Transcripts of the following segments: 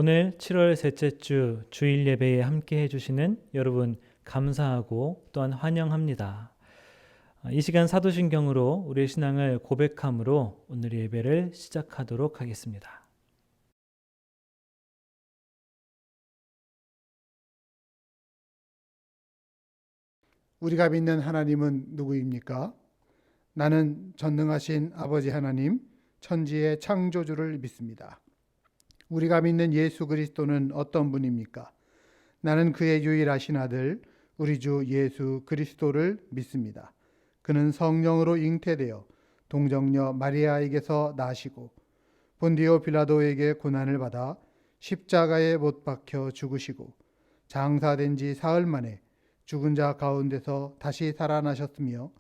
오늘 7월 셋째 주 주일 예배에 함께 해주시는 여러분 감사하고 또한 환영합니다. 이 시간 사도신경으로 우리의 신앙을 고백함으로 오늘 예배를 시작하도록 하겠습니다. 우리가 믿는 하나님은 누구입니까? 나는 전능하신 아버지 하나님, 천지의 창조주를 믿습니다. 우리가 믿는 예수 그리스도는 어떤 분입니까? 나는 그의 유일하신 아들, 우리 주 예수 그리스도를 믿습니다. 그는 성령으로 잉태되어 동정녀 마리아에게서 나시고 본디오 빌라도에게 고난을 받아 십자가에 못 박혀 죽으시고 장사된 지 사흘 만에 죽은 자 가운데서 다시 살아나셨으며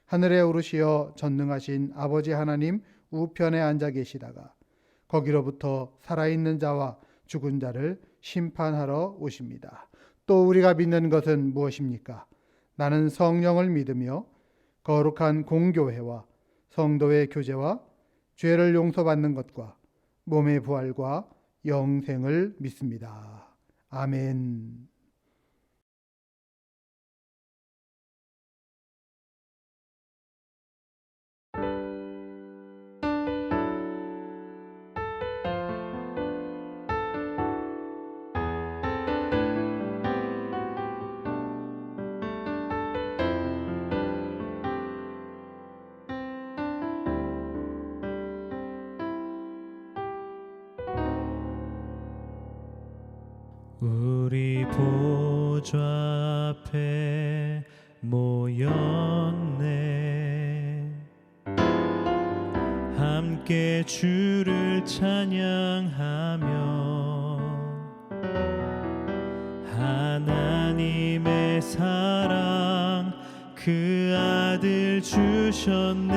하늘에 오르시어 전능하신 아버지 하나님 우편에 앉아 계시다가 거기로부터 살아있는 자와 죽은 자를 심판하러 오십니다. 또 우리가 믿는 것은 무엇입니까? 나는 성령을 믿으며 거룩한 공교회와 성도의 교제와 죄를 용서받는 것과 몸의 부활과 영생을 믿습니다. 아멘. 우리 보좌 앞에 모였네. 함께 주를 찬양하며 하나님의 사랑 그 아들 주셨네.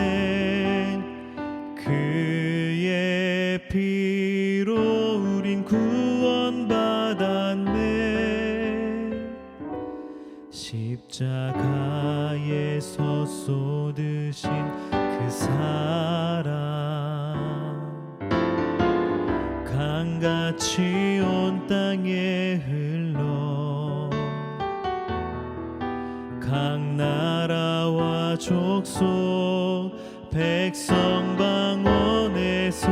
그의 피로 우린 구원받았네. 십자가에서 쏟으신 그 사랑 강같이 온 땅에 흘러 각 나라와 족속 백성 방언에서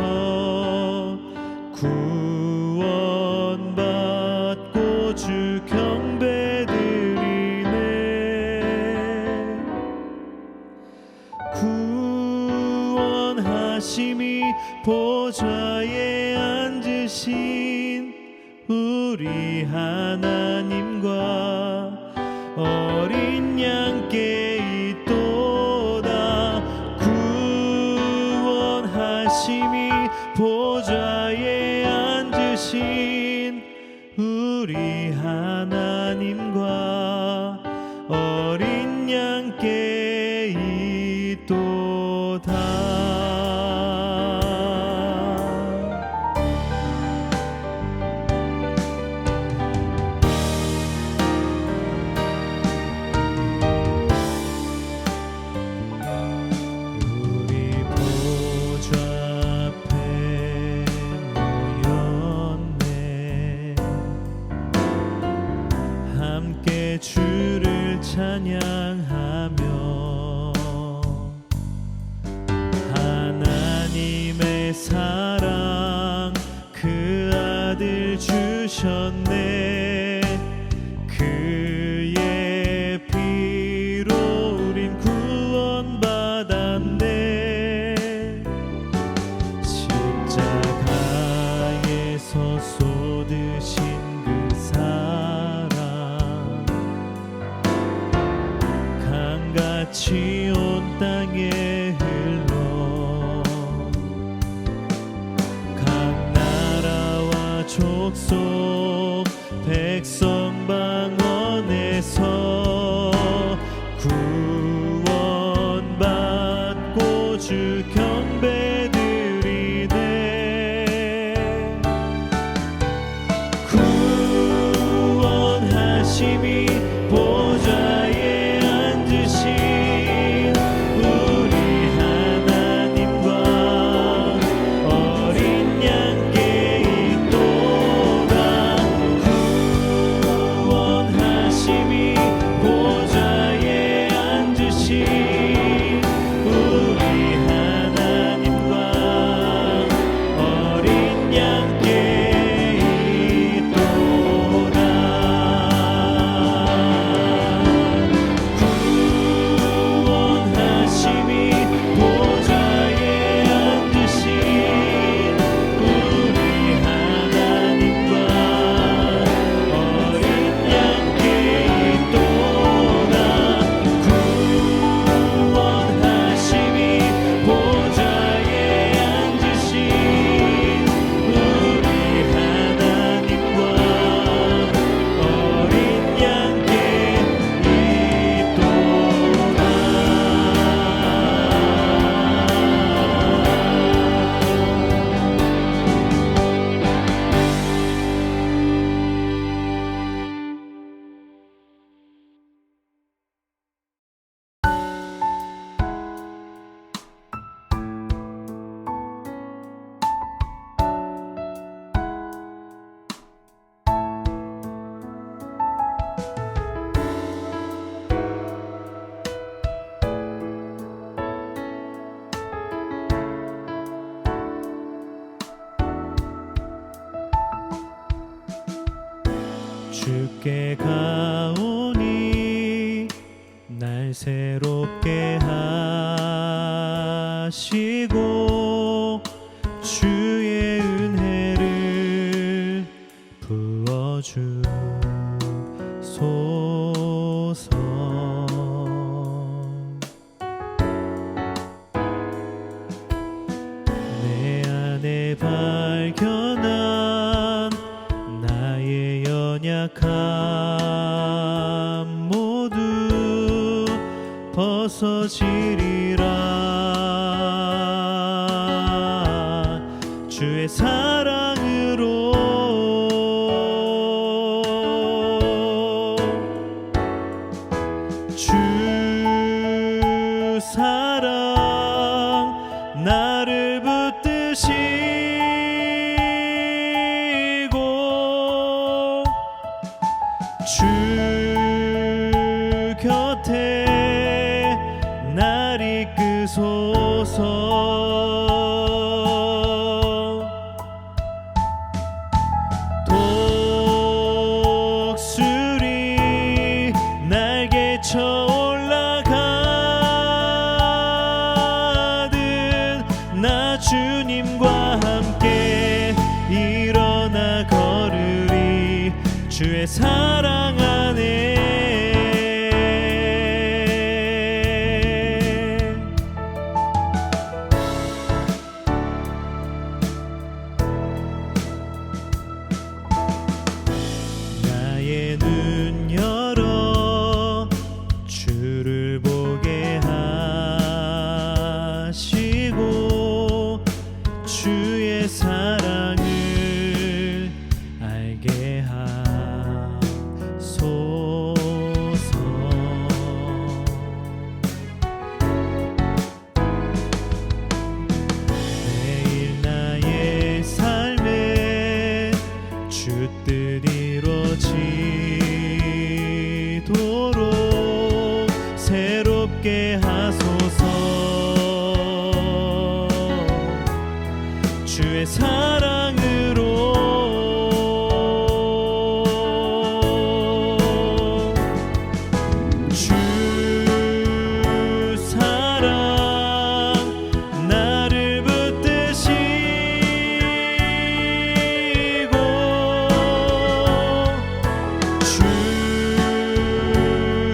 구원받고 주 경배드리네. 구원하심이 보좌에 앉으신 우리 하나님과 어린 양께 있도다. 구원하심이 보좌에 앉으신 우리 하나님과 어린 양께 있도다. 주를 찬양하며 하나님의 사랑 그 아들 주셨네. 그의 피로 우린 구원받았네. 십자가에서 쏟으신 그 사랑 같이 온 땅에 흘러 각 나라와 족속 백성 방언에서 구원받고 주 경배드리네. 구원하심이 보좌에 앉으신 우리 하나님과 어린 양께 있도다. 주께 가오니 날 새롭게 하시고 주의 은혜를 부어주소서. 내 안에 발견한 나의 연약함 모두 벗어지리라. 주의 사랑으로 주 사랑 나를 붙드시고 주 곁에 날 이끄소서. 독수리 날개쳐 올라가듯 나 주님과 함께 일어나 걸으리. 주의 사랑 안에 나의 눈 열어 주를 보게 하시고 주의 사랑을 알게 하소서. 매일 나의 삶에 주 뜻 이루어지도록 새롭게 하소서. 주의 사랑으로 주 사랑 나를 붙드시고 주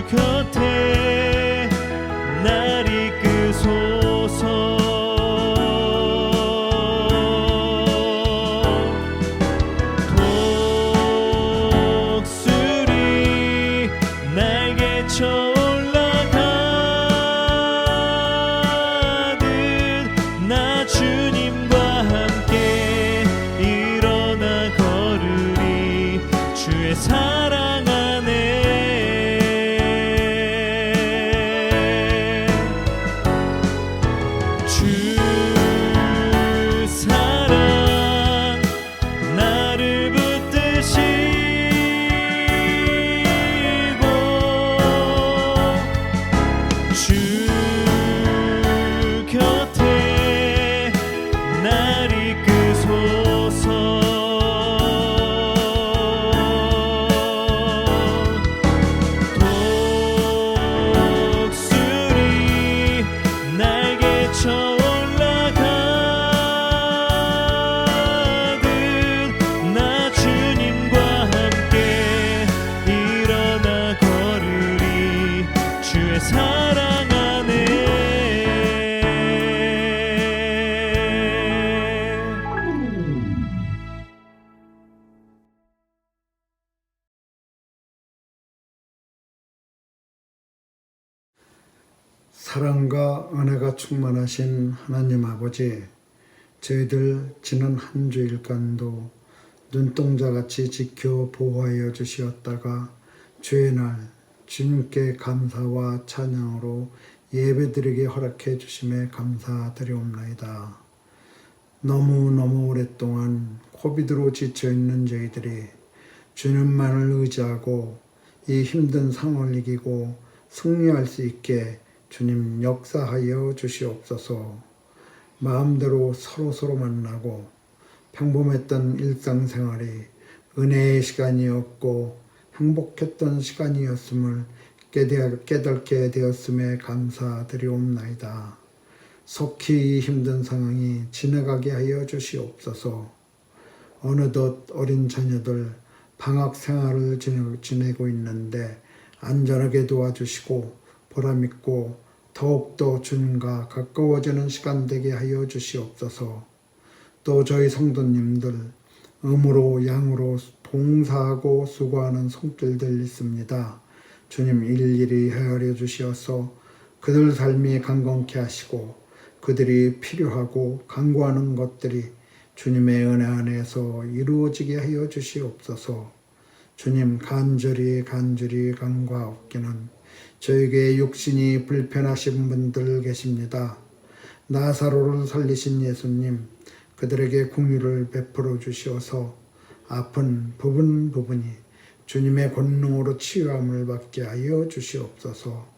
곁에 날 이끄소서. 독수리 날개쳐 올라가듯 나 주님과 함께 일어나 걸으리. 주의 사랑 안에 주 사랑 나를 붙드시고 주 곁에 날 이끄소서. 독수리 날개쳐 올라가듯 나 주님과 함께 일어나 걸으리. 주의 사랑 안에 사랑과 은혜가 충만하신 하나님 아버지, 저희들 지난 한 주일간도 눈동자같이 지켜 보호하여 주시었다가 주의 날 주님께 감사와 찬양으로 예배드리게 허락해 주심에 감사드리옵나이다. 너무너무 오랫동안 코비드로 지쳐있는 저희들이 주님만을 의지하고 이 힘든 상황을 이기고 승리할 수 있게 주님 역사하여 주시옵소서. 마음대로 서로 만나고 평범했던 일상생활이 은혜의 시간이었고 행복했던 시간이었음을 깨닫게 되었음에 감사드리옵나이다. 속히 이 힘든 상황이 지나가게 하여 주시옵소서. 어느덧 어린 자녀들 방학 생활을 지내고 있는데 안전하게 도와주시고 보람있고 더욱더 주님과 가까워지는 시간 되게 하여 주시옵소서. 또 저희 성도님들 음으로 양으로 봉사하고 수고하는 손길들 있습니다. 주님 일일이 헤아려 주시어서 그들 삶이 강건케 하시고 그들이 필요하고 간구하는 것들이 주님의 은혜 안에서 이루어지게 하여 주시옵소서. 주님 간절히 간구하옵기는 저에게 육신이 불편하신 분들 계십니다. 나사로를 살리신 예수님, 그들에게 긍휼을 베풀어 주시어서 아픈 부분이 주님의 권능으로 치유함을 받게 하여 주시옵소서.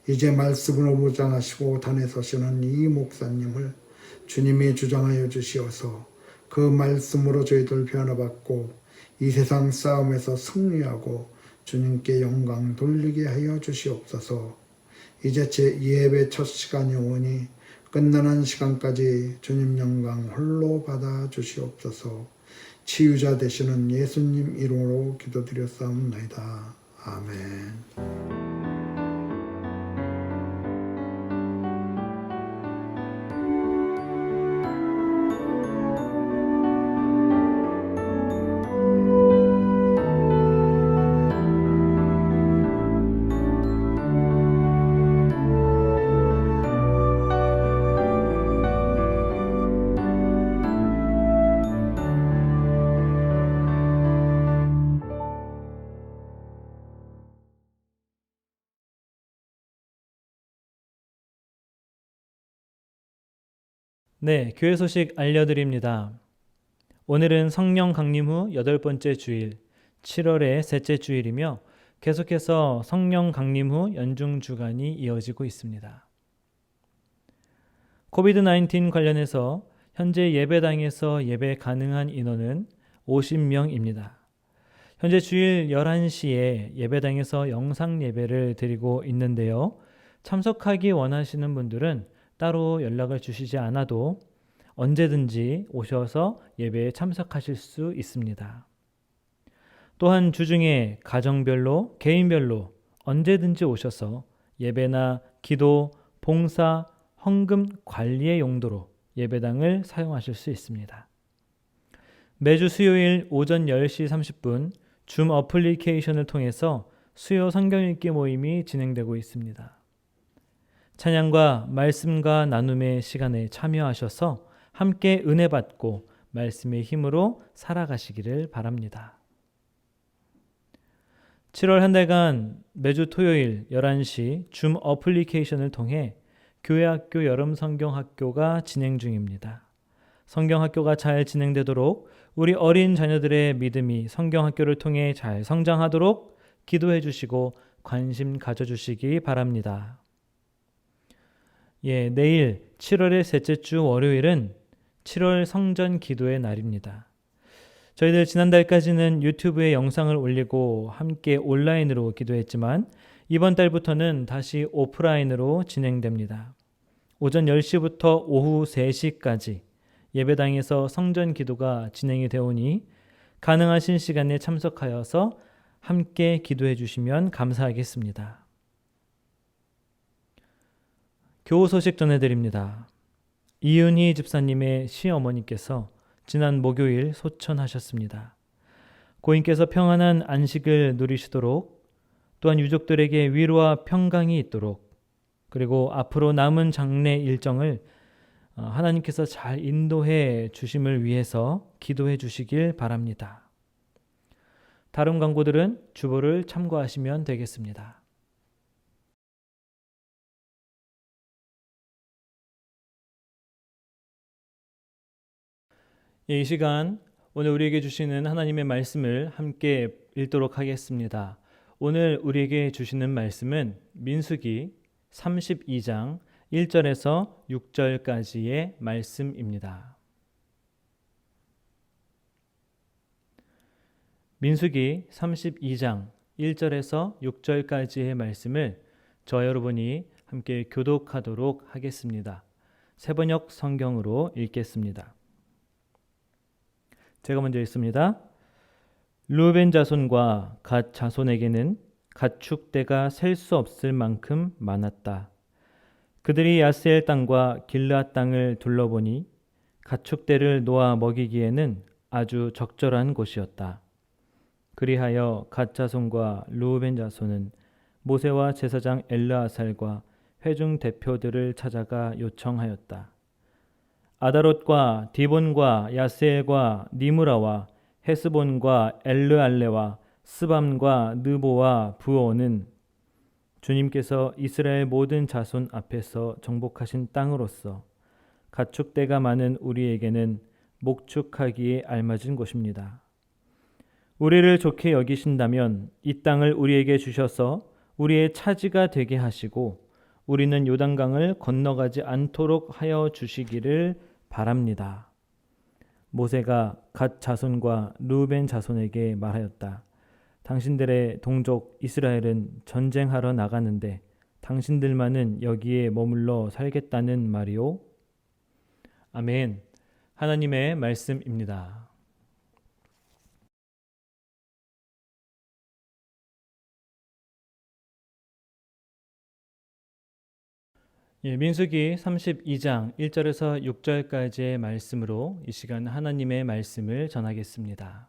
이제 말씀으로 무장하시고 단에 서시는 이 목사님을 주님이 주장하여 주시어서 그 말씀으로 저희들 변화받고 이 세상 싸움에서 승리하고 주님께 영광 돌리게 하여 주시옵소서. 이제 제 예배 첫 시간이 오니 끝나는 시간까지 주님 영광 홀로 받아 주시옵소서. 치유자 되시는 예수님 이름으로 기도드렸사옵나이다. 아멘. 네, 교회 소식 알려드립니다. 오늘은 성령 강림 후 8번째 주일, 7월의 셋째 주일이며 계속해서 성령 강림 후 연중 주간이 이어지고 있습니다. 코비드-19 관련해서 현재 예배당에서 예배 가능한 인원은 50명입니다. 현재 주일 11시에 예배당에서 영상 예배를 드리고 있는데요. 참석하기 원하시는 분들은 따로 연락을 주시지 않아도 언제든지 오셔서 예배에 참석하실 수 있습니다. 또한 주중에 가정별로, 개인별로 언제든지 오셔서 예배나 기도, 봉사, 헌금 관리의 용도로 예배당을 사용하실 수 있습니다. 매주 수요일 오전 10시 30분 줌 어플리케이션을 통해서 수요 성경 읽기 모임이 진행되고 있습니다. 찬양과 말씀과 나눔의 시간에 참여하셔서 함께 은혜 받고 말씀의 힘으로 살아가시기를 바랍니다. 7월 한 달간 매주 토요일 11시 줌 어플리케이션을 통해 교회학교 여름성경학교가 진행 중입니다. 성경학교가 잘 진행되도록 우리 어린 자녀들의 믿음이 성경학교를 통해 잘 성장하도록 기도해 주시고 관심 가져주시기 바랍니다. 내일 7월의 셋째 주 월요일은 7월 성전 기도의 날입니다. 저희들 지난달까지는 유튜브에 영상을 올리고 함께 온라인으로 기도했지만 이번 달부터는 다시 오프라인으로 진행됩니다. 오전 10시부터 오후 3시까지 예배당에서 성전 기도가 진행이 되오니 가능하신 시간에 참석하여서 함께 기도해 주시면 감사하겠습니다. 교우 소식 전해드립니다. 이은희 집사님의 시어머니께서 지난 목요일 소천하셨습니다. 고인께서 평안한 안식을 누리시도록 또한 유족들에게 위로와 평강이 있도록 그리고 앞으로 남은 장례 일정을 하나님께서 잘 인도해 주심을 위해서 기도해 주시길 바랍니다. 다른 광고들은 주보를 참고하시면 되겠습니다. 이 시간 오늘 우리에게 주시는 하나님의 말씀을 함께 읽도록 하겠습니다. 오늘 우리에게 주시는 말씀은 민수기 32장 1절에서 6절까지의 말씀입니다. 민수기 32장 1절에서 6절까지의 말씀을 저 여러분이 함께 교독하도록 하겠습니다. 세번역 성경으로 읽겠습니다. 제가 먼저 읽습니다. 르우벤 자손과 갓 자손에게는 가축대가 셀 수 없을 만큼 많았다. 그들이 야스엘 땅과 길르앗 땅을 둘러보니 가축대를 놓아 먹이기에는 아주 적절한 곳이었다. 그리하여 갓 자손과 르우벤 자손은 모세와 제사장 엘르아살과 회중 대표들을 찾아가 요청하였다. 아다롯과 디본과 야스엘과 니무라와 헤스본과 엘르알레와 스밤과 느보와 부오는 주님께서 이스라엘 모든 자손 앞에서 정복하신 땅으로서 가축대가 많은 우리에게는 목축하기에 알맞은 곳입니다. 우리를 좋게 여기신다면 이 땅을 우리에게 주셔서 우리의 차지가 되게 하시고 우리는 요단강을 건너가지 않도록 하여 주시기를 바랍니다. 모세가 갓 자손과 르우벤 자손에게 말하였다. 당신들의 동족 이스라엘은 전쟁하러 나가는데 당신들만은 여기에 머물러 살겠다는 말이오? 아멘. 하나님의 말씀입니다. 민수기 32장 1절에서 6절까지의 말씀으로 이 시간 하나님의 말씀을 전하겠습니다.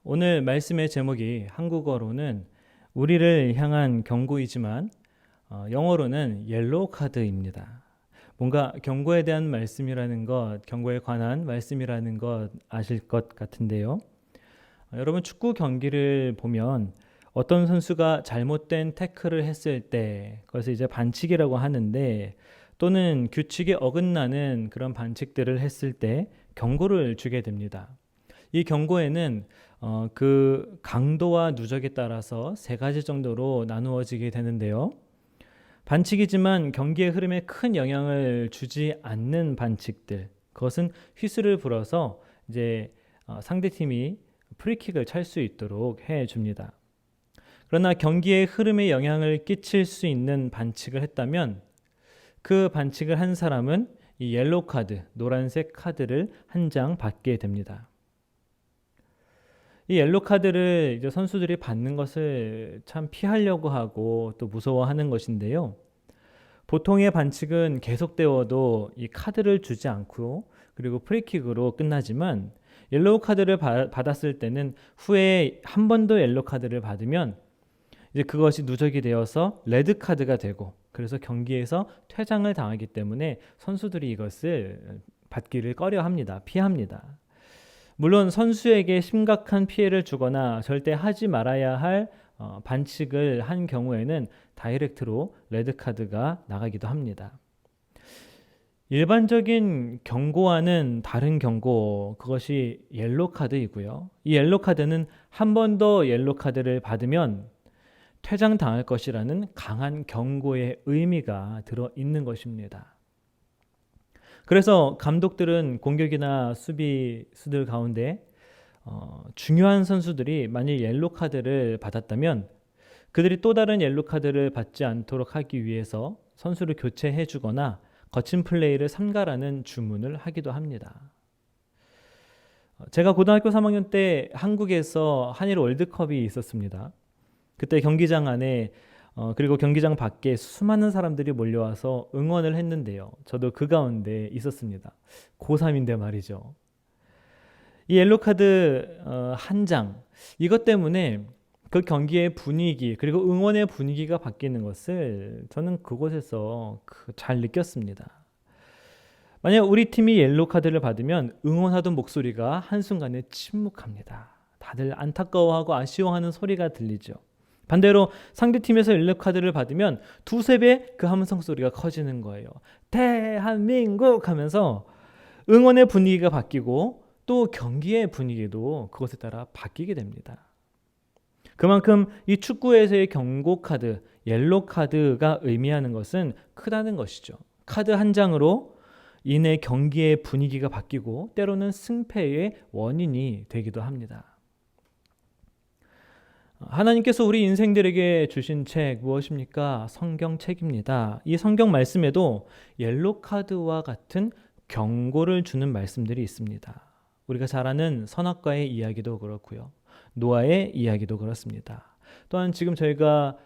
오늘 말씀의 제목이 한국어로는 우리를 향한 경고이지만 영어로는 옐로우 카드입니다. 뭔가 경고에 대한 말씀이라는 것, 경고에 관한 말씀이라는 것 아실 것 같은데요. 여러분 축구 경기를 보면 어떤 선수가 잘못된 태클을 했을 때 그것을 이제 반칙이라고 하는데 또는 규칙에 어긋나는 그런 반칙들을 했을 때 경고를 주게 됩니다. 이 경고에는 그 강도와 누적에 따라서 세 가지 정도로 나누어지게 되는데요. 반칙이지만 경기의 흐름에 큰 영향을 주지 않는 반칙들, 그것은 휘슬을 불어서 이제 상대팀이 프리킥을 찰 수 있도록 해줍니다. 그러나 경기의 흐름에 영향을 끼칠 수 있는 반칙을 했다면 그 반칙을 한 사람은 이 옐로우 카드, 노란색 카드를 한 장 받게 됩니다. 이 옐로우 카드를 이제 선수들이 받는 것을 참 피하려고 하고 또 무서워하는 것인데요. 보통의 반칙은 계속되어도 이 카드를 주지 않고 그리고 프리킥으로 끝나지만 옐로우 카드를 받았을 때는 후에 한 번 더 옐로우 카드를 받으면 이제 그것이 누적이 되어서 레드 카드가 되고 그래서 경기에서 퇴장을 당하기 때문에 선수들이 이것을 받기를 꺼려합니다. 피합니다. 물론 선수에게 심각한 피해를 주거나 절대 하지 말아야 할 반칙을 한 경우에는 다이렉트로 레드 카드가 나가기도 합니다. 일반적인 경고와는 다른 경고, 그것이 옐로우 카드이고요. 이 옐로우 카드는 한 번 더 옐로우 카드를 받으면 퇴장당할 것이라는 강한 경고의 의미가 들어있는 것입니다. 그래서 감독들은 공격이나 수비수들 가운데 중요한 선수들이 만일 옐로우 카드를 받았다면 그들이 또 다른 옐로우 카드를 받지 않도록 하기 위해서 선수를 교체해 주거나 거친 플레이를 삼가라는 주문을 하기도 합니다. 제가 고등학교 3학년 때 한국에서 한일 월드컵이 있었습니다. 그때 경기장 안에 그리고 경기장 밖에 수많은 사람들이 몰려와서 응원을 했는데요. 저도 그 가운데 있었습니다. 고3인데 말이죠. 이 옐로우 카드 한 장, 이것 때문에 그 경기의 분위기 그리고 응원의 분위기가 바뀌는 것을 저는 그곳에서 잘 느꼈습니다. 만약 우리 팀이 옐로우 카드를 받으면 응원하던 목소리가 한순간에 침묵합니다. 다들 안타까워하고 아쉬워하는 소리가 들리죠. 반대로 상대팀에서 옐로우 카드를 받으면 두세 배 그 함성 소리가 커지는 거예요. 대한민국 하면서 응원의 분위기가 바뀌고 또 경기의 분위기도 그것에 따라 바뀌게 됩니다. 그만큼 이 축구에서의 경고 카드, 옐로우 카드가 의미하는 것은 크다는 것이죠. 카드 한 장으로 인해 경기의 분위기가 바뀌고 때로는 승패의 원인이 되기도 합니다. 하나님께서 우리 인생들에게 주신 책 무엇입니까? 성경책입니다. 이 성경 말씀에도 옐로 카드와 같은 경고를 주는 말씀들이 있습니다. 우리가 잘 아는 선악과의 이야기도 그렇고요. 노아의 이야기도 그렇습니다. 또한 지금 저희가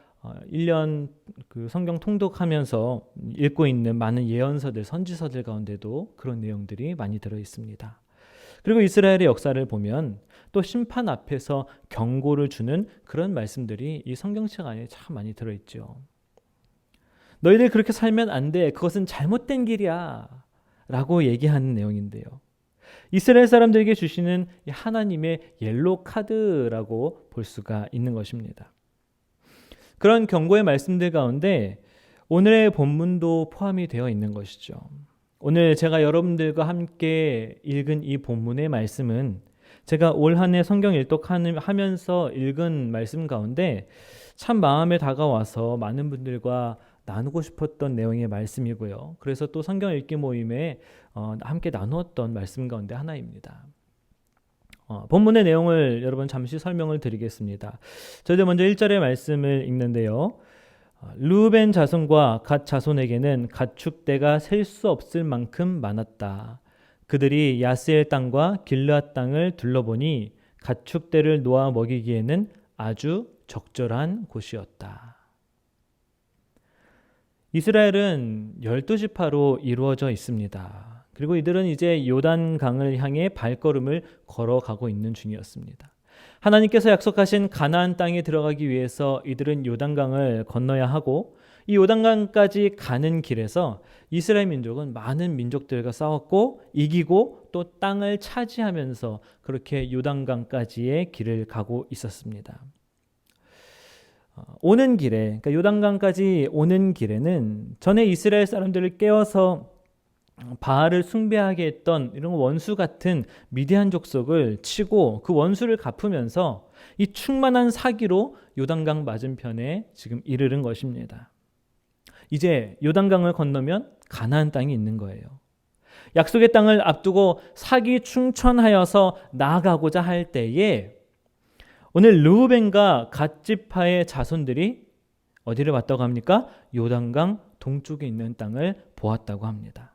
1년 그 성경 통독하면서 읽고 있는 많은 예언서들, 선지서들 가운데도 그런 내용들이 많이 들어 있습니다. 그리고 이스라엘의 역사를 보면 또 심판 앞에서 경고를 주는 그런 말씀들이 이 성경책 안에 참 많이 들어 있죠. 너희들 그렇게 살면 안 돼. 그것은 잘못된 길이야. 라고 얘기하는 내용인데요. 이스라엘 사람들에게 주시는 하나님의 옐로 카드라고 볼 수가 있는 것입니다. 그런 경고의 말씀들 가운데 오늘의 본문도 포함이 되어 있는 것이죠. 오늘 제가 여러분들과 함께 읽은 이 본문의 말씀은 제가 올 한 해 성경 일독하면서 읽은 말씀 가운데 참 마음에 다가와서 많은 분들과 나누고 싶었던 내용의 말씀이고요. 그래서 또 성경 읽기 모임에 함께 나누었던 말씀 가운데 하나입니다. 본문의 내용을 여러분 잠시 설명을 드리겠습니다. 저희들 먼저 1절의 말씀을 읽는데요. 르우벤 자손과 갓 자손에게는 가축대가 셀 수 없을 만큼 많았다. 그들이 야스엘 땅과 길르앗 땅을 둘러보니 가축대를 놓아 먹이기에는 아주 적절한 곳이었다. 이스라엘은 12지파로 이루어져 있습니다. 그리고 이들은 이제 요단강을 향해 발걸음을 걸어가고 있는 중이었습니다. 하나님께서 약속하신 가나안 땅에 들어가기 위해서 이들은 요단강을 건너야 하고 이 요단강까지 가는 길에서 이스라엘 민족은 많은 민족들과 싸웠고 이기고 또 땅을 차지하면서 그렇게 요단강까지의 길을 가고 있었습니다. 오는 길에, 그러니까 요단강까지 오는 길에는 전에 이스라엘 사람들을 깨워서 바알을 숭배하게 했던 이런 원수 같은 미디안 족속을 치고 그 원수를 갚으면서 이 충만한 사기로 요단강 맞은편에 지금 이르는 것입니다. 이제 요단강을 건너면 가나안 땅이 있는 거예요. 약속의 땅을 앞두고 사기 충천하여서 나아가고자 할 때에 오늘 르우벤과 갓 지파의 자손들이 어디를 왔다고 합니까? 요단강 동쪽에 있는 땅을 보았다고 합니다.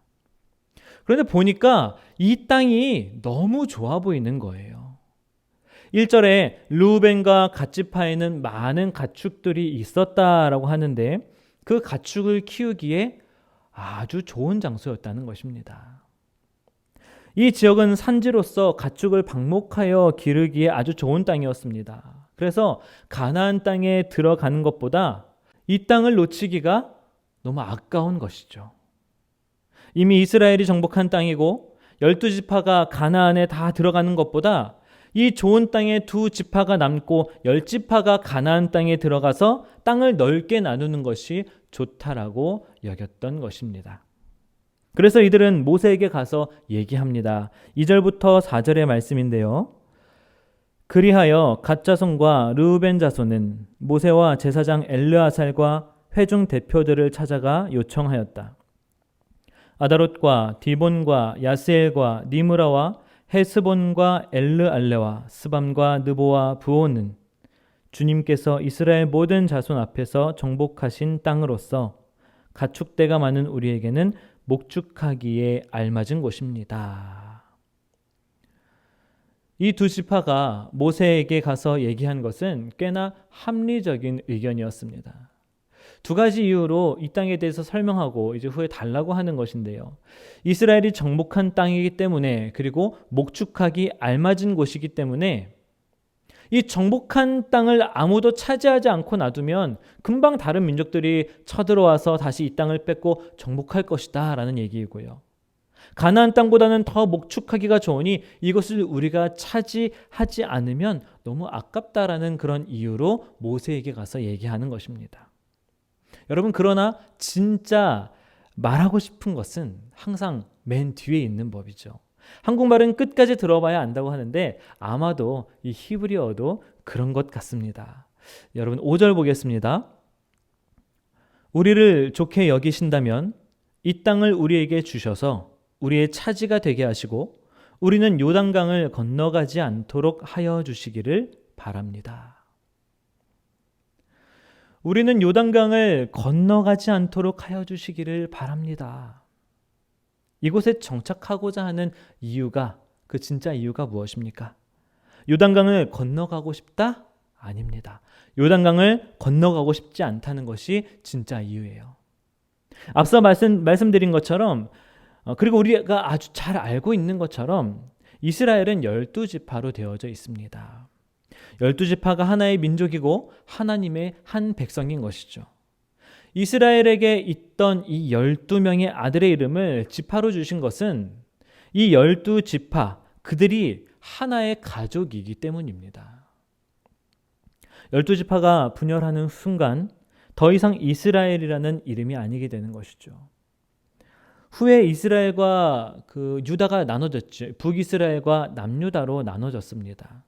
그런데 보니까 이 땅이 너무 좋아 보이는 거예요. 1절에 르우벤과 갓 지파에는 많은 가축들이 있었다라고 하는데 그 가축을 키우기에 아주 좋은 장소였다는 것입니다. 이 지역은 산지로서 가축을 방목하여 기르기에 아주 좋은 땅이었습니다. 그래서 가나안 땅에 들어가는 것보다 이 땅을 놓치기가 너무 아까운 것이죠. 이미 이스라엘이 정복한 땅이고 12지파가 가나안에 다 들어가는 것보다 이 좋은 땅에 2지파가 남고 10지파가 가나안 땅에 들어가서 땅을 넓게 나누는 것이 좋다라고 여겼던 것입니다. 그래서 이들은 모세에게 가서 얘기합니다. 2절부터 4절의 말씀인데요. 그리하여 갓 자손과 르우벤 자손은 모세와 제사장 엘르아살과 회중 대표들을 찾아가 요청하였다. 아다롯과 디본과 야스엘과 니므라와 헤스본과 엘르알레와 스밤과 느보와 부오는 주님께서 이스라엘 모든 자손 앞에서 정복하신 땅으로서 가축대가 많은 우리에게는 목축하기에 알맞은 곳입니다. 이 2지파가 모세에게 가서 얘기한 것은 꽤나 합리적인 의견이었습니다. 2가지 이유로 이 땅에 대해서 설명하고 이제 후에 달라고 하는 것인데요. 이스라엘이 정복한 땅이기 때문에 그리고 목축하기 알맞은 곳이기 때문에 이 정복한 땅을 아무도 차지하지 않고 놔두면 금방 다른 민족들이 쳐들어와서 다시 이 땅을 뺏고 정복할 것이다 라는 얘기이고요. 가나안 땅보다는 더 목축하기가 좋으니 이것을 우리가 차지하지 않으면 너무 아깝다라는 그런 이유로 모세에게 가서 얘기하는 것입니다. 여러분, 그러나 진짜 말하고 싶은 것은 항상 맨 뒤에 있는 법이죠. 한국말은 끝까지 들어봐야 안다고 하는데 아마도 이 히브리어도 그런 것 같습니다. 여러분 5절 보겠습니다. 우리를 좋게 여기신다면 이 땅을 우리에게 주셔서 우리의 차지가 되게 하시고 우리는 요단강을 건너가지 않도록 하여 주시기를 바랍니다. 우리는 요단강을 건너가지 않도록 하여 주시기를 바랍니다. 이곳에 정착하고자 하는 이유가, 그 진짜 이유가 무엇입니까? 요단강을 건너가고 싶다? 아닙니다. 요단강을 건너가고 싶지 않다는 것이 진짜 이유예요. 앞서 말씀드린 것처럼, 그리고 우리가 아주 잘 알고 있는 것처럼 이스라엘은 12지파로 되어져 있습니다. 12지파가 하나의 민족이고 하나님의 한 백성인 것이죠. 이스라엘에게 있던 이 12명의 아들의 이름을 지파로 주신 것은 이 12지파, 그들이 하나의 가족이기 때문입니다. 12지파가 분열하는 순간 더 이상 이스라엘이라는 이름이 아니게 되는 것이죠. 후에 이스라엘과 유다가 나눠졌죠. 북이스라엘과 남유다로 나눠졌습니다.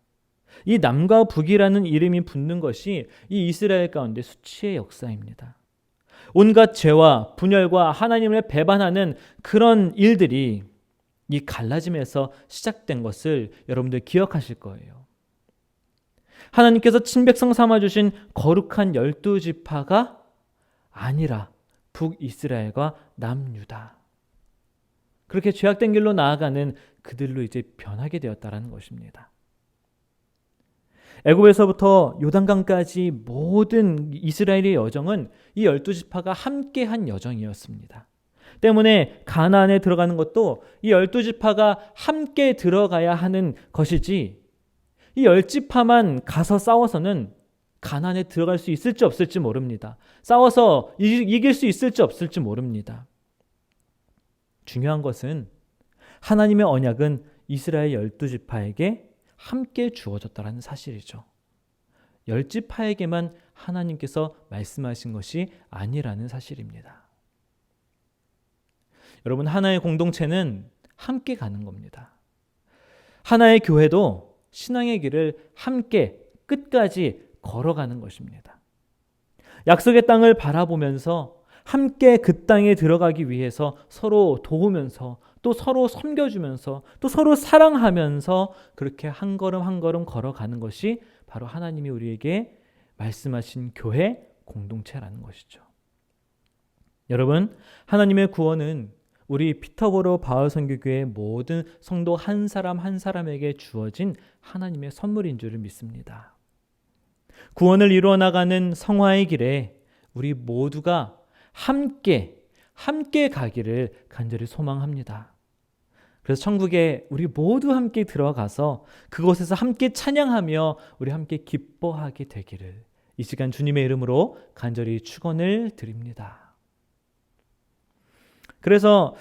이 남과 북이라는 이름이 붙는 것이 이 이스라엘 가운데 수치의 역사입니다. 온갖 죄와 분열과 하나님을 배반하는 그런 일들이 이 갈라짐에서 시작된 것을 여러분들 기억하실 거예요. 하나님께서 친백성 삼아주신 거룩한 12지파가 아니라 북이스라엘과 남유다, 그렇게 죄악된 길로 나아가는 그들로 이제 변하게 되었다라는 것입니다. 애굽에서부터 요단강까지 모든 이스라엘의 여정은 이 12지파가 함께한 여정이었습니다. 때문에 가나안에 들어가는 것도 이 12지파가 함께 들어가야 하는 것이지, 이 10지파만 가서 싸워서는 가나안에 들어갈 수 있을지 없을지 모릅니다. 싸워서 이길 수 있을지 없을지 모릅니다. 중요한 것은 하나님의 언약은 이스라엘 12지파에게 함께 주어졌다는 사실이죠. 10지파에게만 하나님께서 말씀하신 것이 아니라는 사실입니다. 여러분, 하나의 공동체는 함께 가는 겁니다. 하나의 교회도 신앙의 길을 함께 끝까지 걸어가는 것입니다. 약속의 땅을 바라보면서 함께 그 땅에 들어가기 위해서 서로 도우면서, 또 서로 섬겨주면서, 또 서로 사랑하면서 그렇게 한 걸음 한 걸음 걸어가는 것이 바로 하나님이 우리에게 말씀하신 교회 공동체라는 것이죠. 여러분, 하나님의 구원은 우리 피터보로 바울 선교교회 모든 성도 한 사람 한 사람에게 주어진 하나님의 선물인 줄을 믿습니다. 구원을 이루어 나가는 성화의 길에 우리 모두가 함께 가기를 간절히 소망합니다. 그래서 천국에 우리 모두 함께 들어가서 그곳에서 함께 찬양하며 우리 함께 기뻐하게 되기를 이 시간 주님의 이름으로 간절히 축원을 드립니다. 그래서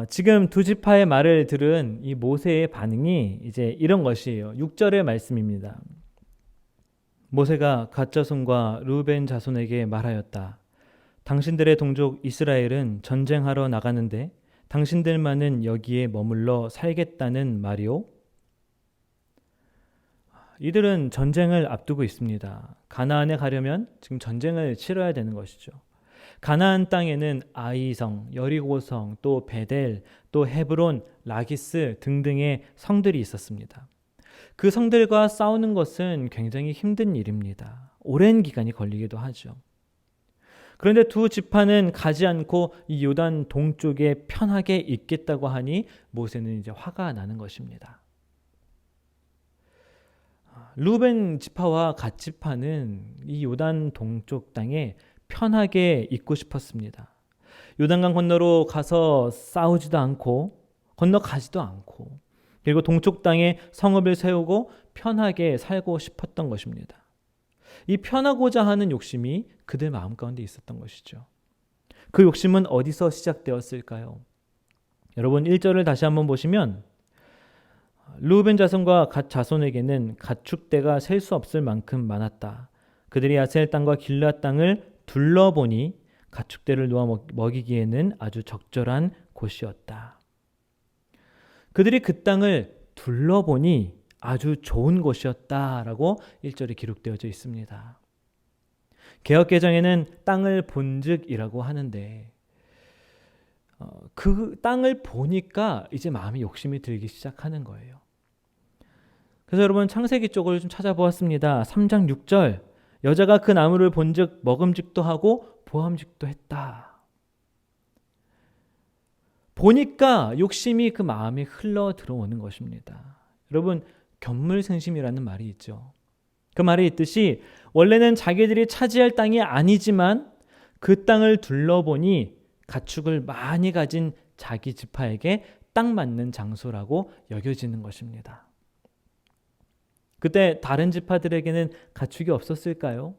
지금 두 지파의 말을 들은 이 모세의 반응이 이제 이런 것이에요. 6절의 말씀입니다. 모세가 갓 자손과 르우벤 자손에게 말하였다. 당신들의 동족 이스라엘은 전쟁하러 나가는데 당신들만은 여기에 머물러 살겠다는 말이오? 이들은 전쟁을 앞두고 있습니다. 가나안에 가려면 지금 전쟁을 치러야 되는 것이죠. 가나안 땅에는 아이성, 여리고성, 또 베델, 또 헤브론, 라기스 등등의 성들이 있었습니다. 그 성들과 싸우는 것은 굉장히 힘든 일입니다. 오랜 기간이 걸리기도 하죠. 그런데 두 지파는 가지 않고 이 요단 동쪽에 편하게 있겠다고 하니 모세는 이제 화가 나는 것입니다. 르우벤 지파와 갓 지파는 이 요단 동쪽 땅에 편하게 있고 싶었습니다. 요단강 건너로 가서 싸우지도 않고 건너가지도 않고, 그리고 동쪽 땅에 성읍을 세우고 편하게 살고 싶었던 것입니다. 이 편하고자 하는 욕심이 그들 마음 가운데 있었던 것이죠. 그 욕심은 어디서 시작되었을까요? 여러분 1절을 다시 한번 보시면 르우벤 자손과 갓 자손에게는 가축대가 셀 수 없을 만큼 많았다. 그들이 아셀 땅과 길앗 땅을 둘러보니 가축대를 놓아 먹이기에는 아주 적절한 곳이었다. 그들이 그 땅을 둘러보니 아주 좋은 곳이었다라고 1절에 기록되어져 있습니다. 개역개정에는 땅을 본즉이라고 하는데 그 땅을 보니까 이제 마음에 욕심이 들기 시작하는 거예요. 그래서 여러분 창세기 쪽을 좀 찾아보았습니다. 3장 6절 여자가 그 나무를 본즉 먹음직도 하고 보암직도 했다. 보니까 욕심이 그 마음에 흘러 들어오는 것입니다. 여러분, 견물생심이라는 말이 있죠. 그 말이 있듯이 원래는 자기들이 차지할 땅이 아니지만 그 땅을 둘러보니 가축을 많이 가진 자기 지파에게 딱 맞는 장소라고 여겨지는 것입니다. 그때 다른 지파들에게는 가축이 없었을까요?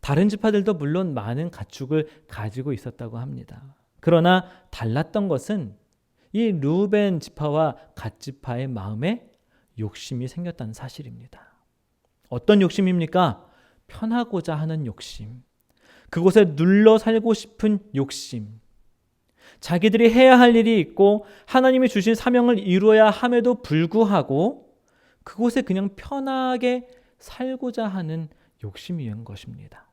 다른 지파들도 물론 많은 가축을 가지고 있었다고 합니다. 그러나 달랐던 것은 이 르우벤 지파와 갓 지파의 마음에 욕심이 생겼다는 사실입니다. 어떤 욕심입니까? 편하고자 하는 욕심. 그곳에 눌러 살고 싶은 욕심. 자기들이 해야 할 일이 있고 하나님이 주신 사명을 이루어야 함에도 불구하고 그곳에 그냥 편하게 살고자 하는 욕심이었던 것입니다.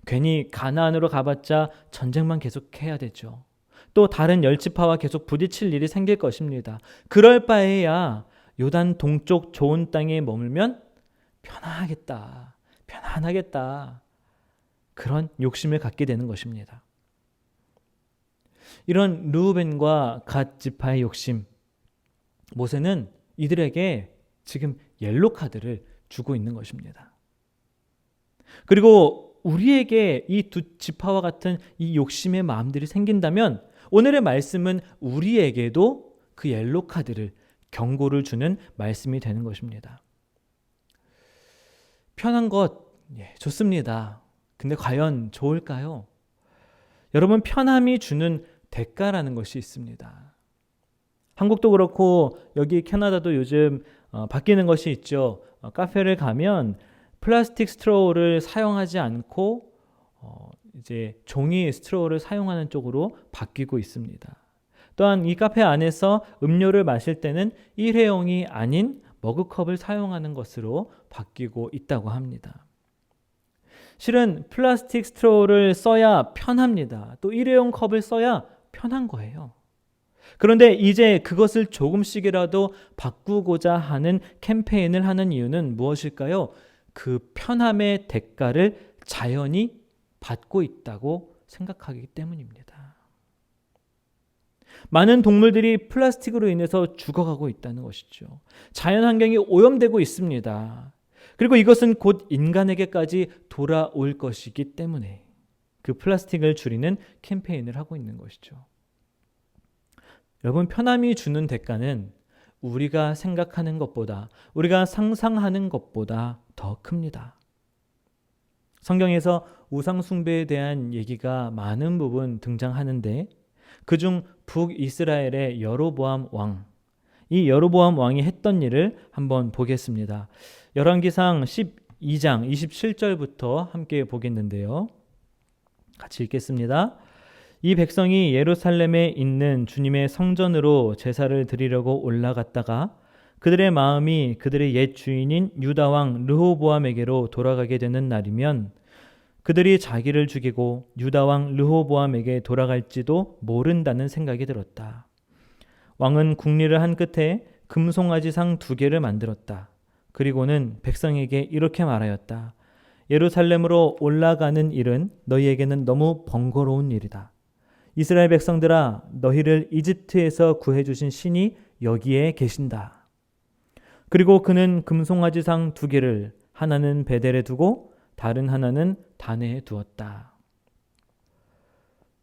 괜히 가나안으로 가봤자 전쟁만 계속해야 되죠. 또 다른 열지파와 계속 부딪힐 일이 생길 것입니다. 그럴 바에야 요단 동쪽 좋은 땅에 머물면 편하겠다, 편안하겠다. 그런 욕심을 갖게 되는 것입니다. 이런 르우벤과 갓 지파의 욕심, 모세는 이들에게 지금 옐로 카드를 주고 있는 것입니다. 그리고 우리에게 이 두 지파와 같은 이 욕심의 마음들이 생긴다면 오늘의 말씀은 우리에게도 그 옐로 카드를, 경고를 주는 말씀이 되는 것입니다. 편한 것, 좋습니다. 근데 과연 좋을까요? 여러분, 편함이 주는 대가라는 것이 있습니다. 한국도 그렇고 여기 캐나다도 요즘 바뀌는 것이 있죠. 카페를 가면 플라스틱 스트로우를 사용하지 않고 이제 종이 스트로우를 사용하는 쪽으로 바뀌고 있습니다. 또한 이 카페 안에서 음료를 마실 때는 일회용이 아닌 머그컵을 사용하는 것으로 바뀌고 있다고 합니다. 실은 플라스틱 스트로우를 써야 편합니다. 또 일회용 컵을 써야 편한 거예요. 그런데 이제 그것을 조금씩이라도 바꾸고자 하는 캠페인을 하는 이유는 무엇일까요? 그 편함의 대가를 자연이 받고 있다고 생각하기 때문입니다. 많은 동물들이 플라스틱으로 인해서 죽어가고 있다는 것이죠. 자연 환경이 오염되고 있습니다. 그리고 이것은 곧 인간에게까지 돌아올 것이기 때문에 그 플라스틱을 줄이는 캠페인을 하고 있는 것이죠. 여러분, 편함이 주는 대가는 우리가 생각하는 것보다, 우리가 상상하는 것보다 더 큽니다. 성경에서 우상 숭배에 대한 얘기가 많은 부분 등장하는데 그중 북이스라엘의 여로보암 왕, 이 여로보암 왕이 했던 일을 한번 보겠습니다. 열왕기상 12장 27절부터 함께 보겠는데요. 같이 읽겠습니다. 이 백성이 예루살렘에 있는 주님의 성전으로 제사를 드리려고 올라갔다가 그들의 마음이 그들의 옛 주인인 유다 왕 르호보암에게로 돌아가게 되는 날이면 그들이 자기를 죽이고 유다 왕 르호보암에게 돌아갈지도 모른다는 생각이 들었다. 왕은 궁리를 한 끝에 금송아지상 2개를 만들었다. 그리고는 백성에게 이렇게 말하였다. 예루살렘으로 올라가는 일은 너희에게는 너무 번거로운 일이다. 이스라엘 백성들아, 너희를 이집트에서 구해주신 신이 여기에 계신다. 그리고 그는 금송아지상 2개를 하나는 베델에 두고 다른 하나는 다네에 두었다.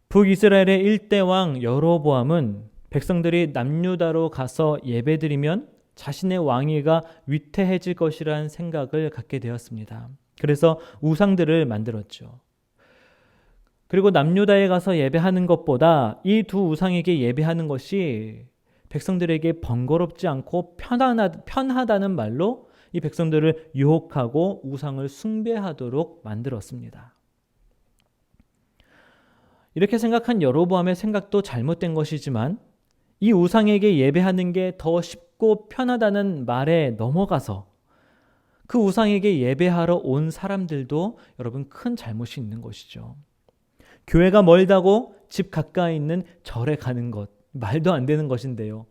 북이스라엘의 1대 왕 여로보암은 백성들이 남유다로 가서 예배드리면 자신의 왕위가 위태해질 것이라는 생각을 갖게 되었습니다. 그래서 우상들을 만들었죠. 그리고 남유다에 가서 예배하는 것보다 이 두 우상에게 예배하는 것이 백성들에게 번거롭지 않고 편하다는 말로 이 백성들을 유혹하고 우상을 숭배하도록 만들었습니다. 이렇게 생각한 여로보암의 생각도 잘못된 것이지만 이 우상에게 예배하는 게 더 쉽고 편하다는 말에 넘어가서 그 우상에게 예배하러 온 사람들도 여러분 큰 잘못이 있는 것이죠. 교회가 멀다고 집 가까이 있는 절에 가는 것, 말도 안 되는 것인데요.